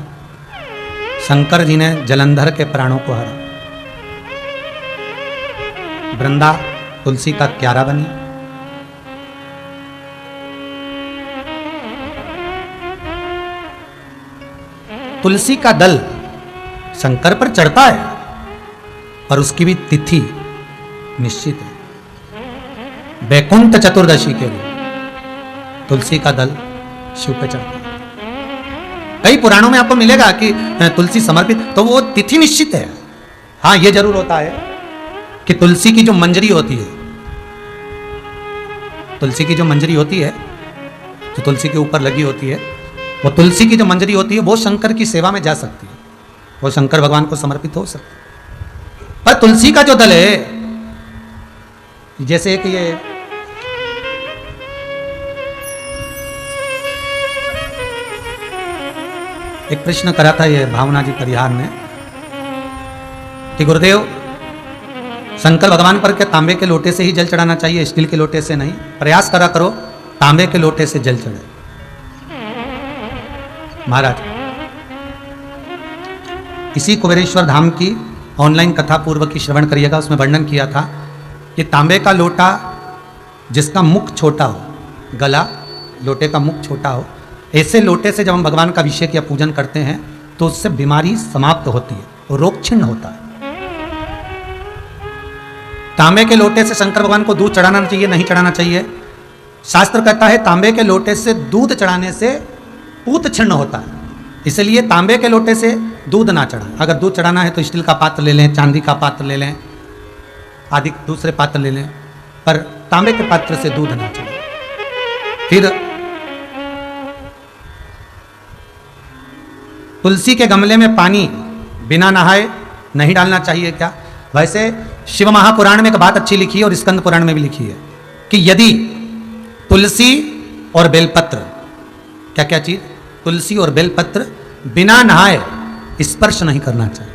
शंकर जी ने जलंधर के प्राणों को हरा। वृंदा तुलसी का क्यारा बनी। तुलसी का दल शंकर पर चढ़ता है, पर उसकी भी तिथि निश्चित है। वैकुंठ चतुर्दशी के लिए तुलसी का दल शिव पे चढ़ता है। कई पुराणों में आपको मिलेगा कि तुलसी समर्पित, तो वो तिथि निश्चित है। हाँ, ये जरूर होता है कि तुलसी की जो मंजरी होती है, तुलसी की जो मंजरी होती है, जो तुलसी के ऊपर लगी होती है, वो तुलसी की जो मंजरी होती है वो शंकर की सेवा में जा सकती है, वो शंकर भगवान को समर्पित हो सकती है। पर तुलसी का जो दल है, जैसे कि ये एक प्रश्न करा था ये भावना जी परिहार ने कि गुरुदेव शंकर भगवान पर क्या तांबे के लोटे से ही जल चढ़ाना चाहिए, स्टील के लोटे से नहीं? प्रयास करा करो तांबे के लोटे से जल चढ़े। महाराज इसी कुबेरेश्वर धाम की ऑनलाइन कथा पूर्व की श्रवण करिएगा, उसमें वर्णन किया था कि तांबे का लोटा जिसका मुख छोटा हो, गला लोटे का मुख छोटा हो, ऐसे लोटे से जब हम भगवान का अभिषेक या पूजन करते हैं तो उससे बीमारी समाप्त होती है, रोग छिन्न होता है। तांबे के लोटे से शंकर भगवान को दूध चढ़ाना चाहिए, नहीं चढ़ाना चाहिए? शास्त्र कहता है तांबे के लोटे से दूध चढ़ाने से पूत छिन्न होता है, इसलिए तांबे के लोटे से दूध ना चढ़ाएं। अगर दूध चढ़ाना है तो स्टील का पात्र ले लें, चांदी का पात्र ले लें, आदि दूसरे पात्र ले लें, पर तांबे के पात्र से दूध ना चढ़ाएं। फिर तुलसी के गमले में पानी बिना नहाए नहीं डालना चाहिए क्या? वैसे शिव महापुराण में एक बात अच्छी लिखी है और स्कंद पुराण में भी लिखी है कि यदि तुलसी और बेलपत्र, क्या क्या चीज, तुलसी और बेलपत्र बिना नहाए स्पर्श नहीं करना चाहिए।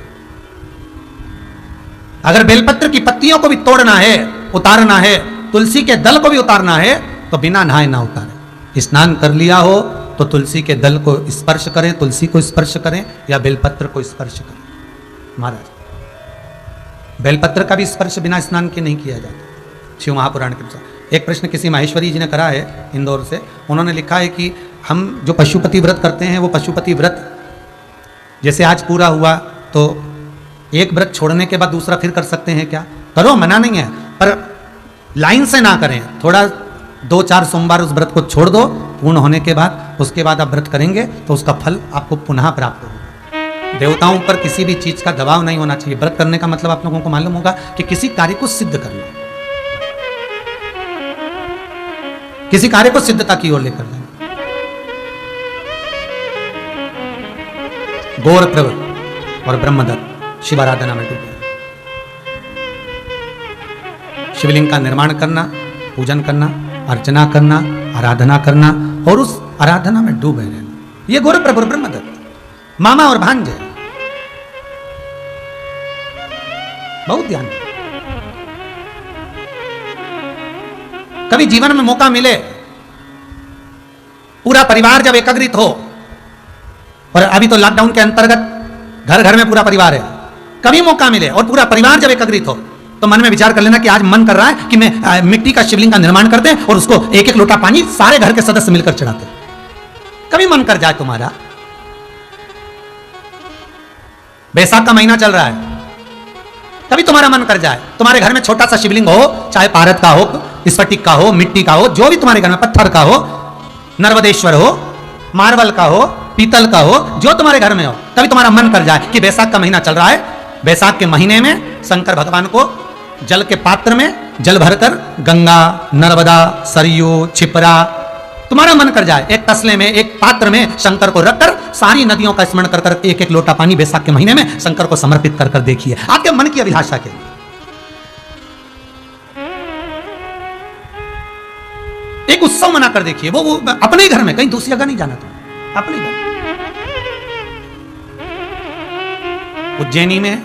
अगर बेलपत्र की पत्तियों को भी तोड़ना है, उतारना है, तुलसी के दल को भी उतारना है, तो बिना नहाए ना उतारे। स्नान कर लिया हो तो तुलसी के दल को स्पर्श करें, तुलसी को स्पर्श करें या बेलपत्र को स्पर्श करें। महाराज बेलपत्र का भी स्पर्श बिना स्नान के नहीं किया जाता शिव महापुराण के अनुसार। एक प्रश्न किसी माहेश्वरी जी ने करा है इंदौर से, उन्होंने लिखा है कि हम जो पशुपति व्रत करते हैं वो पशुपति व्रत जैसे आज पूरा हुआ तो एक व्रत छोड़ने के बाद दूसरा फिर कर सकते हैं क्या? करो, मना नहीं है, पर लाइन से ना करें। थोड़ा 2-4 सोमवार उस व्रत को छोड़ दो, पूर्ण होने के बाद उसके बाद आप व्रत करेंगे तो उसका फल आपको पुनः प्राप्त होगा। देवताओं पर किसी भी चीज का दबाव नहीं होना चाहिए। व्रत करने का मतलब आप लोगों को मालूम होगा कि किसी कार्य को सिद्ध करना, किसी कार्य को सिद्धता की ओर लेकर जाना। गौर प्रभ और ब्रह्मदत्त शिव आराधना में डूबे, शिवलिंग का निर्माण करना, पूजन करना, अर्चना करना, आराधना करना और उस आराधना में डूबे रहना। ये गौर प्रभु और ब्रह्मदत्त मामा और भांजे, बहुत ध्यान। कभी जीवन में मौका मिले, पूरा परिवार जब एकत्रित हो, और अभी तो लॉकडाउन के अंतर्गत घर घर में पूरा परिवार है, कभी मौका मिले और पूरा परिवार जब एकत्रित हो तो मन में विचार कर लेना कि आज मन कर रहा है कि मैं मिट्टी का शिवलिंग का निर्माण करते हैं और उसको एक एक लोटा पानी सारे घर के सदस्य मिलकर चढ़ाते हैं। कभी मन कर जाए तुम्हारा, बैसाख का महीना चल रहा है, कभी तुम्हारा मन कर जाए, तुम्हारे घर में छोटा सा शिवलिंग हो, चाहे पारद का हो, स्फटिक का हो, मिट्टी का हो, जो भी तुम्हारे घर में, पत्थर का हो, नर्मदेश्वर हो, मार्बल का हो, पीतल का हो, जो तुम्हारे घर में हो, कभी तुम्हारा मन कर जाए कि बैसाख का महीना चल रहा है, बैसाख के महीने में शंकर भगवान को जल के पात्र में जल भरकर गंगा, नर्मदा, सरयू, छिपरा, तुम्हारा मन कर जाए एक तसले में, एक पात्र में शंकर को रखकर सारी नदियों का स्मरण कर कर एक एक लोटा पानी बैसाख के महीने में शंकर को समर्पित कर कर देखिए, आपके मन की अभिलाषा के एक उत्सव मना कर देखिए। वो अपने घर में, कहीं दूसरी जगह नहीं जाना, तो अपने घर। उज्जैनी में,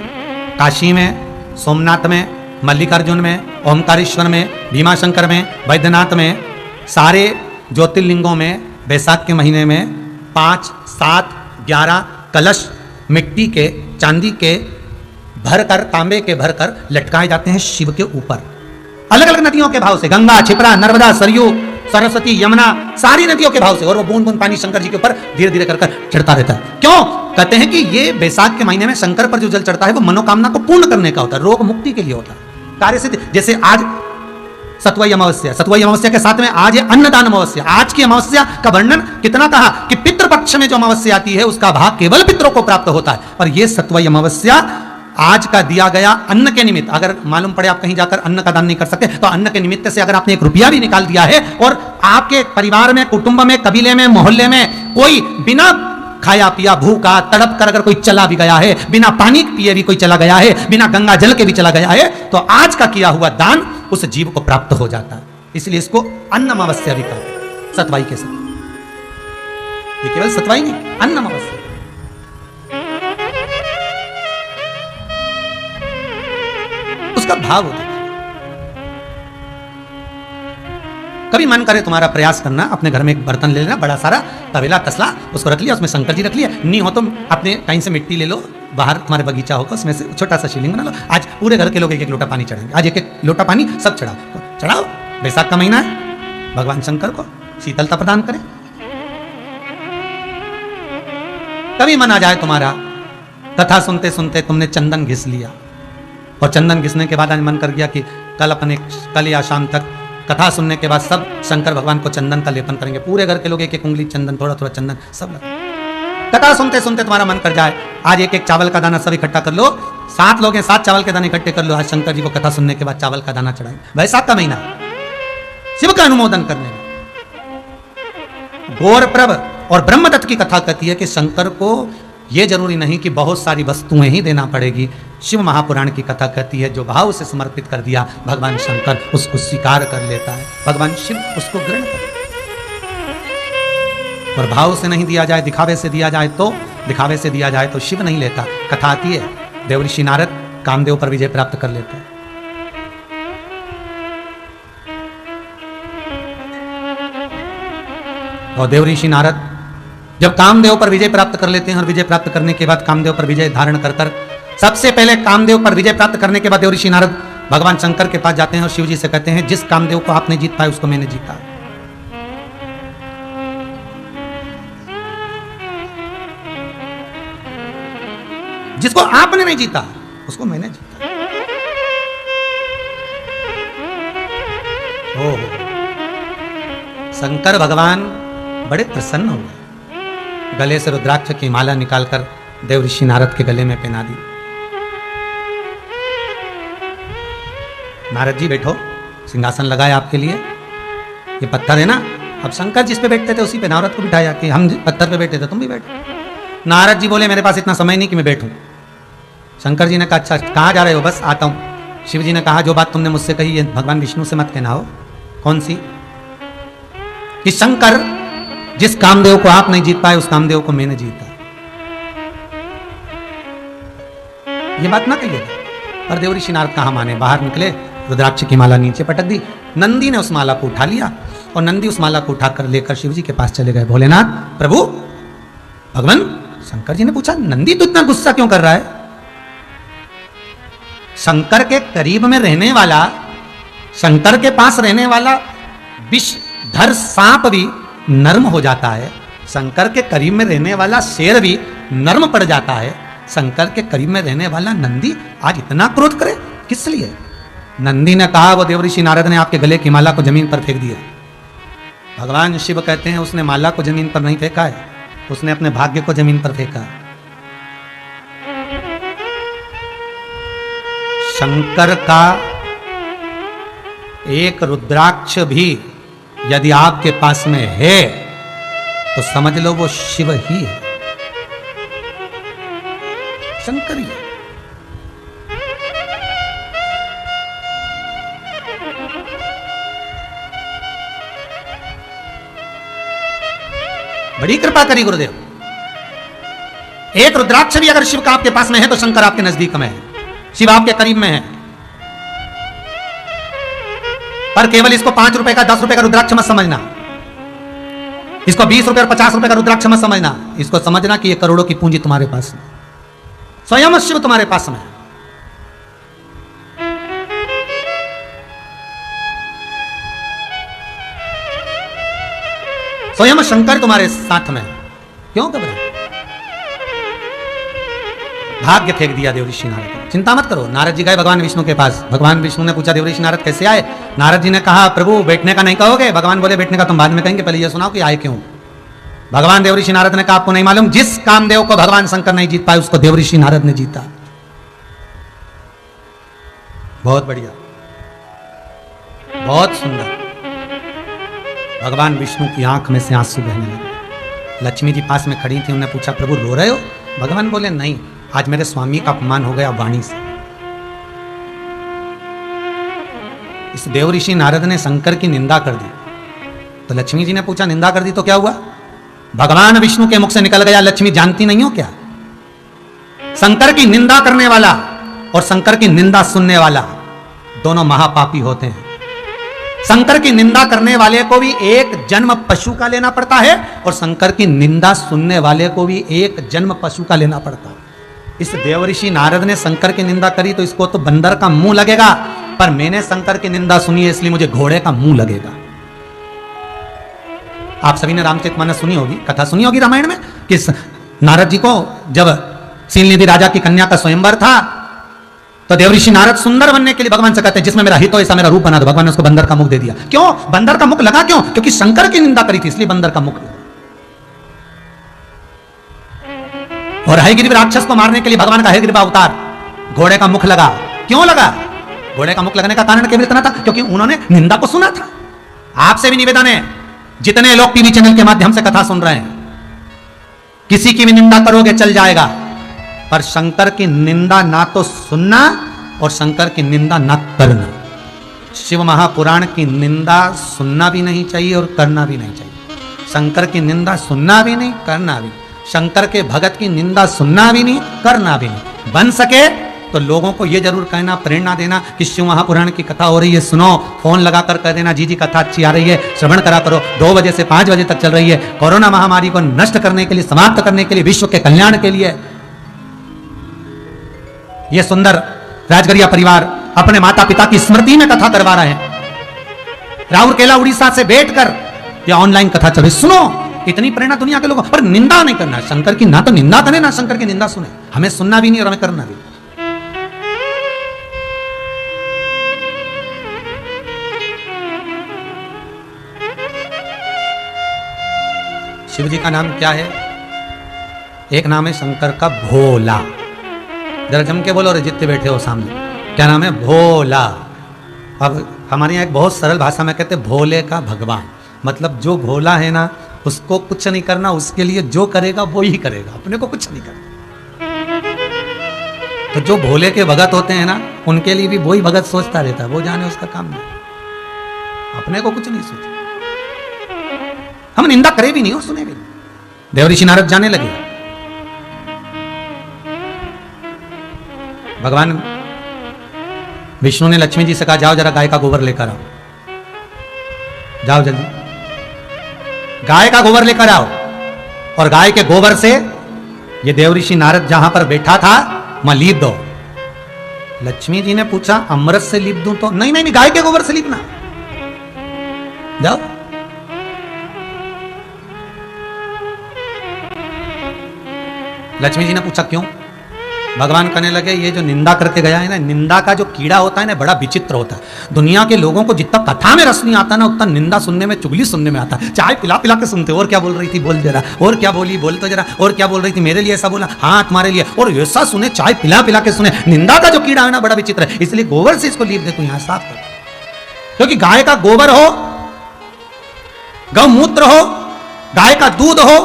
काशी में, सोमनाथ में, मल्लिकार्जुन में, ओमकारेश्वर में, भीमाशंकर में, बैद्यनाथ में, सारे ज्योतिर्लिंगों में बैसाख के महीने में 5, 7, 11 कलश मिट्टी के, चांदी के भरकर, तांबे के भरकर लटकाए जाते हैं शिव के ऊपर, अलग अलग नदियों के भाव से, गंगा, छिपरा, नर्मदा, सरयू, सरस्वती, यमुना, सारी नदियों के भाव से, और वो बूंद बूंद पानी शंकर जी के ऊपर धीरे धीरे कर चढ़ता रहता है। क्यों? कहते हैं कि ये बैसाख के महीने में शंकर पर जो जल चढ़ता है वो मनोकामना को पूर्ण करने का होता है, रोग मुक्ति के लिए होता है, कार्य सिद्धि। जैसे आज सतुवाई अमावस्या, सतुवाई अमावस्या के साथ में आज है अन्नदान अमावस्या। आज की अमावस्या का वर्णन कितना कहा कि पितृपक्ष में जो अमावस्या आती है उसका भाग केवल पितरों को प्राप्त होता है, और ये सतुवाई अमावस्या आज का दिया गया अन्न के निमित्त, अगर मालूम पड़े आप कहीं जाकर अन्न का दान नहीं कर सकते तो अन्न के निमित्त से अगर आपने 1 रुपया भी निकाल दिया है, और आपके परिवार में, कुटुंब में, कबीले में, मोहल्ले में कोई बिना खाया पिया, भूखा तड़प कर अगर कोई चला भी गया है, बिना पानी पिए भी कोई चला गया है, बिना गंगा जल के भी चला गया है, तो आज का किया हुआ दान उस जीव को प्राप्त हो जाता है। इसलिए इसको अन्न अमावस्या भी कहते हैं, सतवाई के साथ। ये केवल सतवाई नहीं, अन्न अमावस्या। उसका भाव होता है। कभी मन करे तुम्हारा प्रयास करना, अपने घर में एक बर्तन ले लेना, बड़ा सारा तबेला तसला, उसको रख लिया, उसमें शंकर जी रख लिया, नहीं हो तो अपने कहीं से मिट्टी ले लो, बाहर तुम्हारे बगीचा होगा, उसमें से छोटा सा शिवलिंग बना लो। आज पूरे घर के लोग 1-1 लोटा पानी चढ़ाएंगे, आज 1-1 लोटा पानी सब चढ़ाओ, चढ़ाओ। बैसाख का महीना है, भगवान शंकर को शीतलता प्रदान करें। कभी मन आ जाए तुम्हारा, कथा सुनते सुनते तुमने चंदन घिस लिया, और चंदन घिसने के बाद आज मन कर गया कि कल या शाम तक कथा सुनने के बाद सब शंकर भगवान को चंदन का लेपन करेंगे, पूरे घर के लोग 1-1 उंगली चंदन, थोड़ा थोड़ा चंदन सब लगा। कथा सुनते सुनते तुम्हारा मन कर जाए आज 1-1 चावल का दाना सब इकट्ठा कर लो, 7 लोग हैं, 7 चावल के दाने इकट्ठे कर लो, आज शंकर जी को कथा सुनने के बाद चावल का दाना चढ़ाएंगे। बैसाख का महीना शिव का अनुमोदन करने में। गौर प्रभ और ब्रह्मदत्त की कथा कहती है कि शंकर को यह जरूरी नहीं कि बहुत सारी वस्तुएं ही देना पड़ेगी। शिव महापुराण की कथा कहती है जो भाव से समर्पित कर दिया भगवान शंकर उसको स्वीकार कर लेता है, भगवान शिव उसको ग्रहण कर लेता है। और भाव से नहीं दिया जाए, दिखावे से दिया जाए तो शिव नहीं लेता। कथा आती है देवऋषि नारद कामदेव पर विजय प्राप्त कर लेते हैं। और देवऋषि नारद जब कामदेव पर विजय प्राप्त कर लेते हैं और विजय प्राप्त करने के बाद कामदेव पर विजय धारण कर कर सबसे पहले कामदेव पर विजय प्राप्त करने के बाद देवऋषि नारद भगवान शंकर के पास जाते हैं और शिव जी से कहते हैं जिस कामदेव को आप नहीं जीत पाए उसको मैंने जीता। जिसको आपने नहीं जीता उसको मैंने जीता। ओह, शंकर भगवान बड़े प्रसन्न हो गए, गले से रुद्राक्ष की माला निकालकर देवऋषि नारद के गले में पहना दी। नारद जी बैठो, सिंहासन लगाए आपके लिए, ये पत्थर है ना, अब शंकर जिस पे बैठते थे उसी पे नारद को बिठाया कि हम पत्थर पे बैठे थे तुम भी बैठो। नारद जी बोले मेरे पास इतना समय नहीं कि मैं बैठूं। शंकर जी ने कहा अच्छा कहाँ जा रहे हो? बस आता हूं। शिव जी ने कहा जो बात तुमने मुझसे कही है भगवान विष्णु से मत कहना हो। कौन सी? कि शंकर जिस कामदेव को आप नहीं जीत पाए उस कामदेव को मैंने जीता। ये बात ना कहिएगा। पर देवऋषि नारद कहाँ माने, बाहर निकले, रुद्राक्ष की माला नीचे पटक दी। नंदी ने उस माला को उठा लिया और नंदी उस माला को उठाकर लेकर शिव जी के पास चले गए। भोलेनाथ प्रभु भगवान शंकर जी ने पूछा नंदी तो इतना गुस्सा क्यों कर रहा है? शंकर के करीब में रहने वाला, शंकर के पास रहने वाला विषधर सांप भी नर्म हो जाता है, शंकर के करीब में रहने वाला शेर भी नर्म पड़ जाता है, शंकर के करीब में रहने वाला नंदी आज इतना क्रोध करे किस लिए? नंदी ने कहा वो देवऋषि नारद ने आपके गले की माला को जमीन पर फेंक दिया। भगवान शिव कहते हैं उसने माला को जमीन पर नहीं फेंका है, उसने अपने भाग्य को जमीन पर फेंका। शंकर का एक रुद्राक्ष भी यदि आपके पास में है तो समझ लो वो शिव ही है, शंकर ही है। बड़ी कृपा करी गुरुदेव। एक रुद्राक्ष भी अगर शिव का आपके पास में है तो शंकर आपके नजदीक में है, शिव आपके करीब में है। पर केवल इसको 5 रुपए का 10 रुपए का रुद्राक्ष मत समझना, इसको 20 रुपए और 50 रुपए का रुद्राक्ष मत समझना, इसको समझना कि ये करोड़ों की पूंजी तुम्हारे पास है, स्वयं शिव तुम्हारे पास में। स्वयं शंकर तुम्हारे साथ में, क्यों घबराए? भाग्य फेंक दिया देवऋषि नारद को। चिंता मत करो। नारद जी गए भगवान विष्णु के पास। भगवान विष्णु ने पूछा देवऋषि नारद कैसे आए? नारद जी ने कहा प्रभु बैठने का नहीं कहोगे? भगवान बोले बैठने का तुम बाद में कहेंगे, पहले ये सुनाओ कि आए क्यों। भगवान देवऋषि नारद ने कहा आपको नहीं मालूम, जिस कामदेव को भगवान शंकर नहीं जीत पाए उसको देवऋषि नारद ने जीता। बहुत बढ़िया, बहुत सुंदर। भगवान विष्णु की आंख में से आंसू बहने लगे। लक्ष्मी जी पास में खड़ी थी, उन्होंने पूछा प्रभु रो रहे हो? भगवान बोले नहीं, आज मेरे स्वामी का अपमान हो गया वाणी से। इस देवऋषि नारद ने शंकर की निंदा कर दी। तो लक्ष्मी जी ने पूछा निंदा कर दी तो क्या हुआ? भगवान विष्णु के मुख से निकल गया लक्ष्मी जानती नहीं हो क्या? शंकर की निंदा करने वाला और शंकर की निंदा सुनने वाला दोनों महापापी होते हैं। शंकर की निंदा करने वाले को भी एक जन्म पशु का लेना पड़ता है और शंकर की निंदा सुनने वाले को भी एक जन्म पशु का लेना पड़ता है। इस देवऋषि नारद ने शंकर की निंदा करी तो इसको तो बंदर का मुंह लगेगा, पर मैंने शंकर की निंदा सुनी है इसलिए मुझे घोड़े का मुंह लगेगा। आप सभी ने रामचरितमानस सुनी होगी, कथा सुनी होगी रामायण में कि नारद जी को जब शीलनिधि राजा की कन्या का स्वयंवर था तो देवऋषि नारद सुंदर बनने के लिए भगवान से कहते हैं जिसमें मेरा हित हो ऐसा मेरा रूप बना दो। भगवान ने उसको बंदर का मुख दे दिया। क्यों बंदर का मुख लगा? क्यों? क्योंकि शंकर की निंदा करी थी इसलिए बंदर का मुख। और हयग्रीव राक्षस को मारने के लिए भगवान का हयग्रीव अवतार, घोड़े का मुख लगा। क्यों लगा? घोड़े का मुख लगने का कारण केवल इतना था क्योंकि उन्होंने निंदा को सुना था। आपसे भी निवेदन है, जितने लोग टीवी चैनल के माध्यम से कथा सुन रहे हैं, किसी की भी निंदा करोगे चल जाएगा, पर शंकर की निंदा ना तो सुनना और शंकर की निंदा ना करना। शिव महापुराण की निंदा सुनना भी नहीं चाहिए और करना भी नहीं चाहिए। शंकर की निंदा सुनना भी नहीं, करना भी। शंकर के भगत की निंदा सुनना भी नहीं, करना भी नहीं। बन सके तो लोगों को ये जरूर कहना, प्रेरणा देना कि शिव महापुराण की कथा हो रही है, सुनो, फोन लगा कर कह देना, जी जी कथा अच्छी आ रही है, श्रवण करा करो, 2 बजे से 5 बजे तक चल रही है, कोरोना महामारी को नष्ट करने के लिए, समाप्त करने के लिए, विश्व के कल्याण के लिए। यह सुंदर राजगरिया परिवार अपने माता पिता की स्मृति में कथा करवा रहे हैं। राउरकेला उड़ीसा से बैठकर यह ऑनलाइन कथा चल रही, सुनो, इतनी प्रेरणा दुनिया के लोगों पर। निंदा नहीं करना शंकर की, ना तो निंदा करें ना शंकर की निंदा सुने, हमें सुनना भी नहीं और हमें करना भी। शिव जी का नाम क्या है? एक नाम है शंकर का भोला। जरा जम के बोलो रे जितने बैठे हो सामने, क्या नाम है? भोला। अब हमारे यहाँ एक बहुत सरल भाषा में कहते हैं भोले का भगवान, मतलब जो भोला है ना उसको कुछ नहीं करना, उसके लिए जो करेगा वो ही करेगा, अपने को कुछ नहीं करना। तो जो भोले के भगत होते हैं ना उनके लिए भी वही भगत सोचता रहता है, वो जाने उसका काम नहीं, अपने को कुछ नहीं सोचता। हम निंदा करे भी नहीं और सुने भी नहीं। देवऋषि नारद जाने लगे, भगवान विष्णु ने लक्ष्मी जी से कहा जाओ जरा गाय का गोबर लेकर आओ, जाओ जल्दी गाय का गोबर लेकर आओ। और गाय के गोबर से ये देवऋषि नारद जहां पर बैठा था वहां लीप दो। लक्ष्मी जी ने पूछा अमृत से लीप दूं तो? नहीं नहीं नहीं, गाय के गोबर से लीपना, जाओ। लक्ष्मी जी ने पूछा क्यों? भगवान कहने लगे ये जो निंदा करके गया है ना, निंदा का जो कीड़ा होता है ना बड़ा विचित्र होता है। दुनिया के लोगों को जितना कथा में रस नहीं आता ना उतना निंदा सुनने में, चुगली सुनने में आता है। चाय पिला पिला के सुनते, और क्या बोल रही थी बोल जरा, और क्या बोली बोल तो जरा, और क्या बोल रही थी मेरे लिए ऐसा बोला, हाँ तुम्हारे लिए, और ऐसा सुने, चाय पिला पिला के सुने। निंदा का जो कीड़ा है ना बड़ा विचित्र है, इसलिए गोबर से इसको लीप दे, तू यहाँ साफ कर। क्योंकि गाय का गोबर हो, गौमूत्र हो, गाय का दूध हो,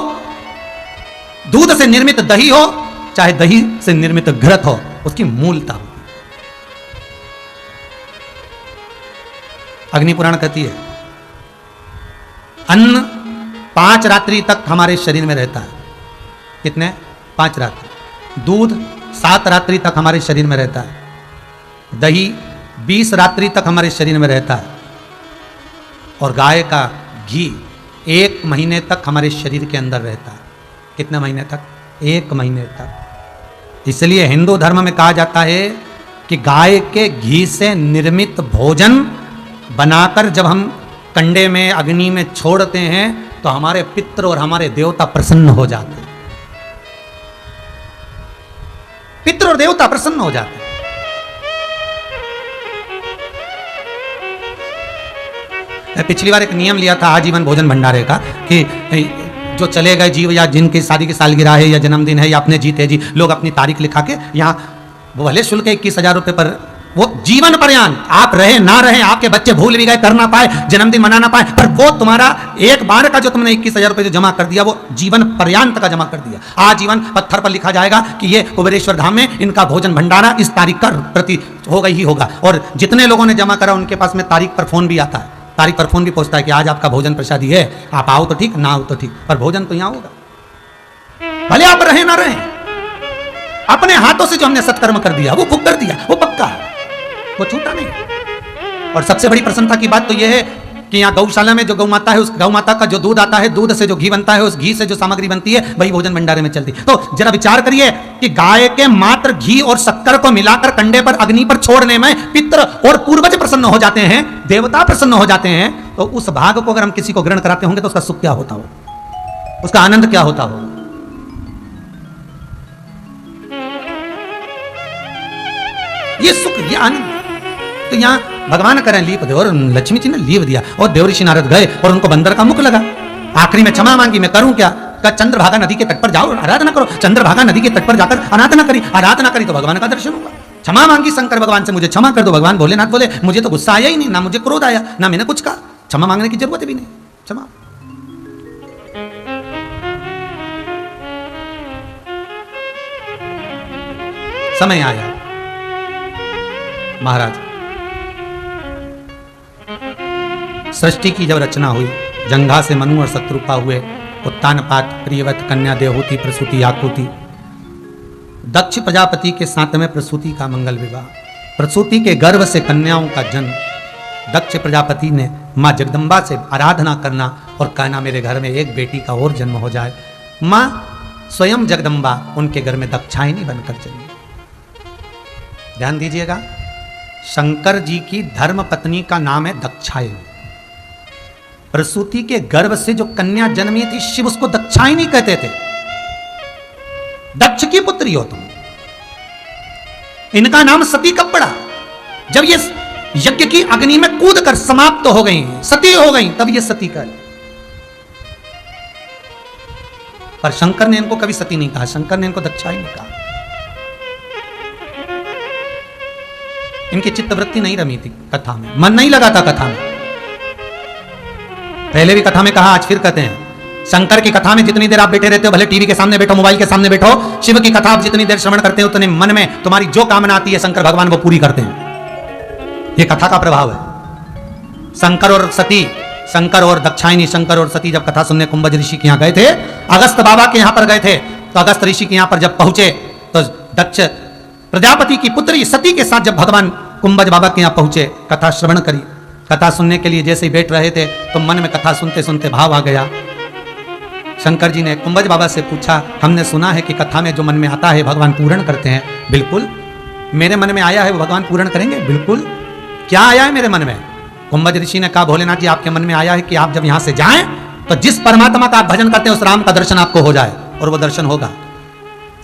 दूध से निर्मित दही हो, चाहे दही से निर्मित घृत हो, उसकी मूलता हो। अग्नि पुराण कहती है अन्न 5 रात्रि तक हमारे शरीर में रहता है। कितने? 5 रात्रि। दूध 7 रात्रि तक हमारे शरीर में रहता है। दही 20 रात्रि तक हमारे शरीर में रहता है। और गाय का घी 1 महीने तक हमारे शरीर के अंदर रहता है। कितने महीने तक? 1 महीने तक। इसलिए हिंदू धर्म में कहा जाता है कि गाय के घी से निर्मित भोजन बनाकर जब हम कंडे में, अग्नि में छोड़ते हैं तो हमारे पितृ और हमारे देवता प्रसन्न हो जाते हैं। पितृ और देवता प्रसन्न हो जाते हैं। पिछली बार एक नियम लिया था आजीवन भोजन भंडारे का कि जो चले गए जीव या जिनकी शादी की सालगिरह है या जन्मदिन है या अपने जीते जी लोग अपनी तारीख लिखा के यहाँ, वो भले शुल्क 21,000 रुपए पर, वो जीवन पर्यंत आप रहे ना रहे, आपके बच्चे भूल भी गए, कर ना पाए, जन्मदिन मना ना पाए, पर वो तुम्हारा एक बार का जो तुमने 21,000 रुपए जो जमा कर दिया वो जीवन पर्यंत का जमा कर दिया। आजीवन पत्थर पर लिखा जाएगा कि ये कुबेरेश्वर धाम में इनका भोजन भंडारा इस तारीख का प्रति होगा ही होगा। और जितने लोगों ने जमा करा उनके पास में तारीख पर फोन भी आता है, तारीख पर फोन भी पहुंचता है कि आज आपका भोजन प्रसादी है, आप आओ तो ठीक, ना आओ तो ठीक, पर भोजन तो यहां होगा, भले आप रहे ना रहे। अपने हाथों से जो हमने सत्कर्म कर दिया वो बुक कर दिया, वो पक्का है, वो छूटा नहीं। और सबसे बड़ी प्रसन्नता की बात तो यह है कि यहाँ गौशाला में जो गौ माता है, उस गौ माता का जो दूध आता है, दूध से जो घी बनता है, उस घी से जो सामग्री बनती है वही भोजन भंडारे में चलती है। तो जरा विचार करिए कि गाय के मात्र घी और शक्कर को मिलाकर कंडे पर, अग्नि पर छोड़ने में पितृ और पूर्वज प्रसन्न हो जाते हैं, देवता प्रसन्न हो जाते हैं। तो उस भाग को अगर हम किसी को ग्रहण कराते होंगे तो उसका सुख क्या होता हो, उसका आनंद क्या होता हो। ये सुख, ये आनंद। तो यहाँ भगवान करें लीप दे, और लक्ष्मी जी ने लीप दिया और देवऋषि नारद गए और उनको बंदर का मुख लगा। आखिरी में क्षमा मांगी, मैं करूं क्या? कहा चंद्रभागा नदी के तट पर जाओ, आराधना करो। चंद्रभागा नदी के तट पर जाकर आराधना करी, आराधना करी तो भगवान का दर्शन हुआ। क्षमा मांगी शंकर भगवान से, मुझे क्षमा कर दो। भगवान भोलेनाथ बोले मुझे तो गुस्सा आया ही नहीं, ना मुझे क्रोध आया, ना मैंने कुछ कहा, क्षमा मांगने की जरूरत भी नहीं, क्षमा। समय आया महाराज, सृष्टि की जब रचना हुई, जंघा से मनु और शत्रुपा हुए, उत्तानपात, प्रियवत, कन्या, देवहूति, प्रसूति, आकुति, दक्ष प्रजापति के साथ में प्रसूति का मंगल विवाह, प्रसूति के गर्भ से कन्याओं का जन्म। दक्ष प्रजापति ने माँ जगदम्बा से आराधना करना और कहना मेरे घर में एक बेटी का और जन्म हो जाए। माँ स्वयं जगदम्बा उनके घर में दक्षायनी बनकर चली। ध्यान दीजिएगा, शंकर जी की धर्म पत्नी का नाम है दक्षायनी। प्रसूति के गर्भ से जो कन्या जन्मी थी, शिव उसको दक्षायनी कहते थे। दक्ष की पुत्री हो तुम। इनका नाम सती कब पड़ा? जब ये यज्ञ की अग्नि में कूद कर समाप्त हो गई, सती हो गई, तब ये सती का। पर शंकर ने इनको कभी सती नहीं कहा, शंकर ने इनको दक्षायनी कहा। इनकी चित्तवृत्ति नहीं रमी थी कथा में, मन नहीं लगा था कथा में। पहले भी कथा में कहा, आज फिर कहते हैं, शंकर की कथा में जितनी देर आप बैठे रहते हो, भले टीवी के सामने बैठो, मोबाइल के सामने बैठो, शिव की कथा आप जितनी देर श्रवण करते हो, उतने मन में तुम्हारी जो कामना आती है शंकर भगवान वो पूरी करते हैं। ये कथा का प्रभाव है। शंकर और सती, शंकर और दक्षायनी, शंकर और सती जब कथा सुनने कुंभज ऋषि के यहां गए थे, अगस्त बाबा के यहां पर गए थे, तो अगस्त ऋषि के यहां पर जब पहुंचे तो दक्ष प्रजापति की पुत्री सती के साथ जब भगवान कुंभज बाबा के यहां पहुंचे, कथा श्रवण करी। कथा सुनने के लिए जैसे ही बैठ रहे थे तो मन में कथा सुनते सुनते भाव आ गया। शंकर जी ने कुंभज बाबा से पूछा, हमने सुना है कि कथा में जो मन में आता है भगवान पूर्ण करते हैं। बिल्कुल, मेरे मन में आया है वो भगवान पूर्ण करेंगे। बिल्कुल, क्या आया है मेरे मन में? कुंभज ऋषि ने कहा, भोलेनाथ जी आपके मन में आया है कि आप जब यहां से जाएं तो जिस परमात्मा का आप भजन करते हैं उस राम का दर्शन आपको हो जाए, और वो दर्शन होगा।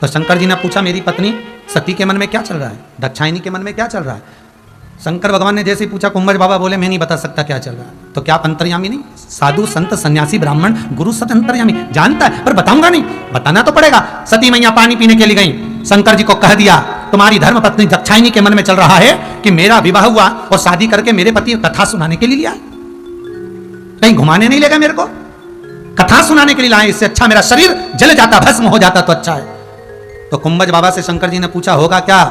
तो शंकर जी ने पूछा, मेरी पत्नी सती के मन में क्या चल रहा है, दक्षायनी के मन में क्या चल रहा है? शंकर भगवान ने जैसे ही पूछा, कुंभज बाबा बोले, मैं नहीं बता सकता क्या चल रहा है। तो क्या आप अंतर्यामी नहीं? साधु संत सन्यासी ब्राह्मण गुरु सब अंतर्यामी, जानता है पर बताऊंगा नहीं। बताना तो पड़ेगा। सती मैया पानी पीने के लिए गई, शंकर जी को कह दिया, तुम्हारी धर्म पत्नी दक्षायनी के मन में चल रहा है कि मेरा विवाह हुआ और शादी करके मेरे पति कथा सुनाने के लिए लिया, कहीं घुमाने नहीं लेगा मेरे को, कथा सुनाने के लिए लाए। इससे अच्छा मेरा शरीर जल जाता, भस्म हो जाता तो अच्छा है। तो कुंभज बाबा से शंकर जी ने पूछा, होगा क्या?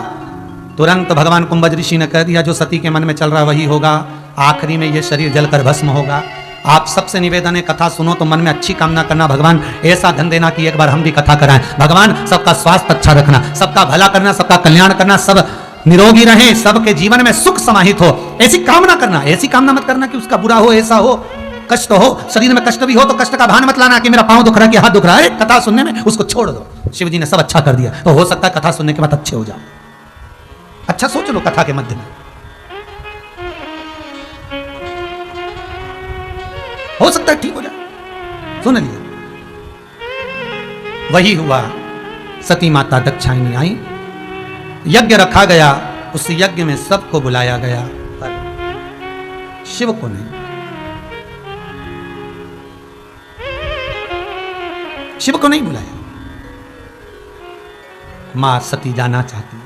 तुरंत भगवान कुंभज ऋषि ने कह दिया, जो सती के मन में चल रहा है वही होगा। आखिरी में ये शरीर जलकर भस्म होगा। आप सबसे निवेदन है, कथा सुनो तो मन में अच्छी कामना करना, भगवान ऐसा धन देना कि एक बार हम भी कथा कराएं। भगवान सबका स्वास्थ्य अच्छा रखना, सबका भला करना, सबका कल्याण करना, सब निरोगी रहे, सबके जीवन में सुख समाहित हो, ऐसी कामना करना। ऐसी कामना मत करना कि उसका बुरा हो, ऐसा हो, कष्ट हो, शरीर में कष्ट भी हो तो कष्ट का भान मत लाना कि मेरा पांव दुख रहा है कि हाथ दुख रहा है। कथा सुनने में उसको छोड़ दो। शिव जी ने सब अच्छा कर दिया, तो हो सकता है कथा सुनने के बाद अच्छे हो जाओ। अच्छा सोच लो कथा के मध्य में, हो सकता है ठीक हो जाए। सुन लिया, वही हुआ। सती माता दक्षायनी आई, यज्ञ रखा गया, उस यज्ञ में सबको बुलाया गया पर शिव को नहीं। शिव को नहीं बुलाया। मां सती जाना चाहती,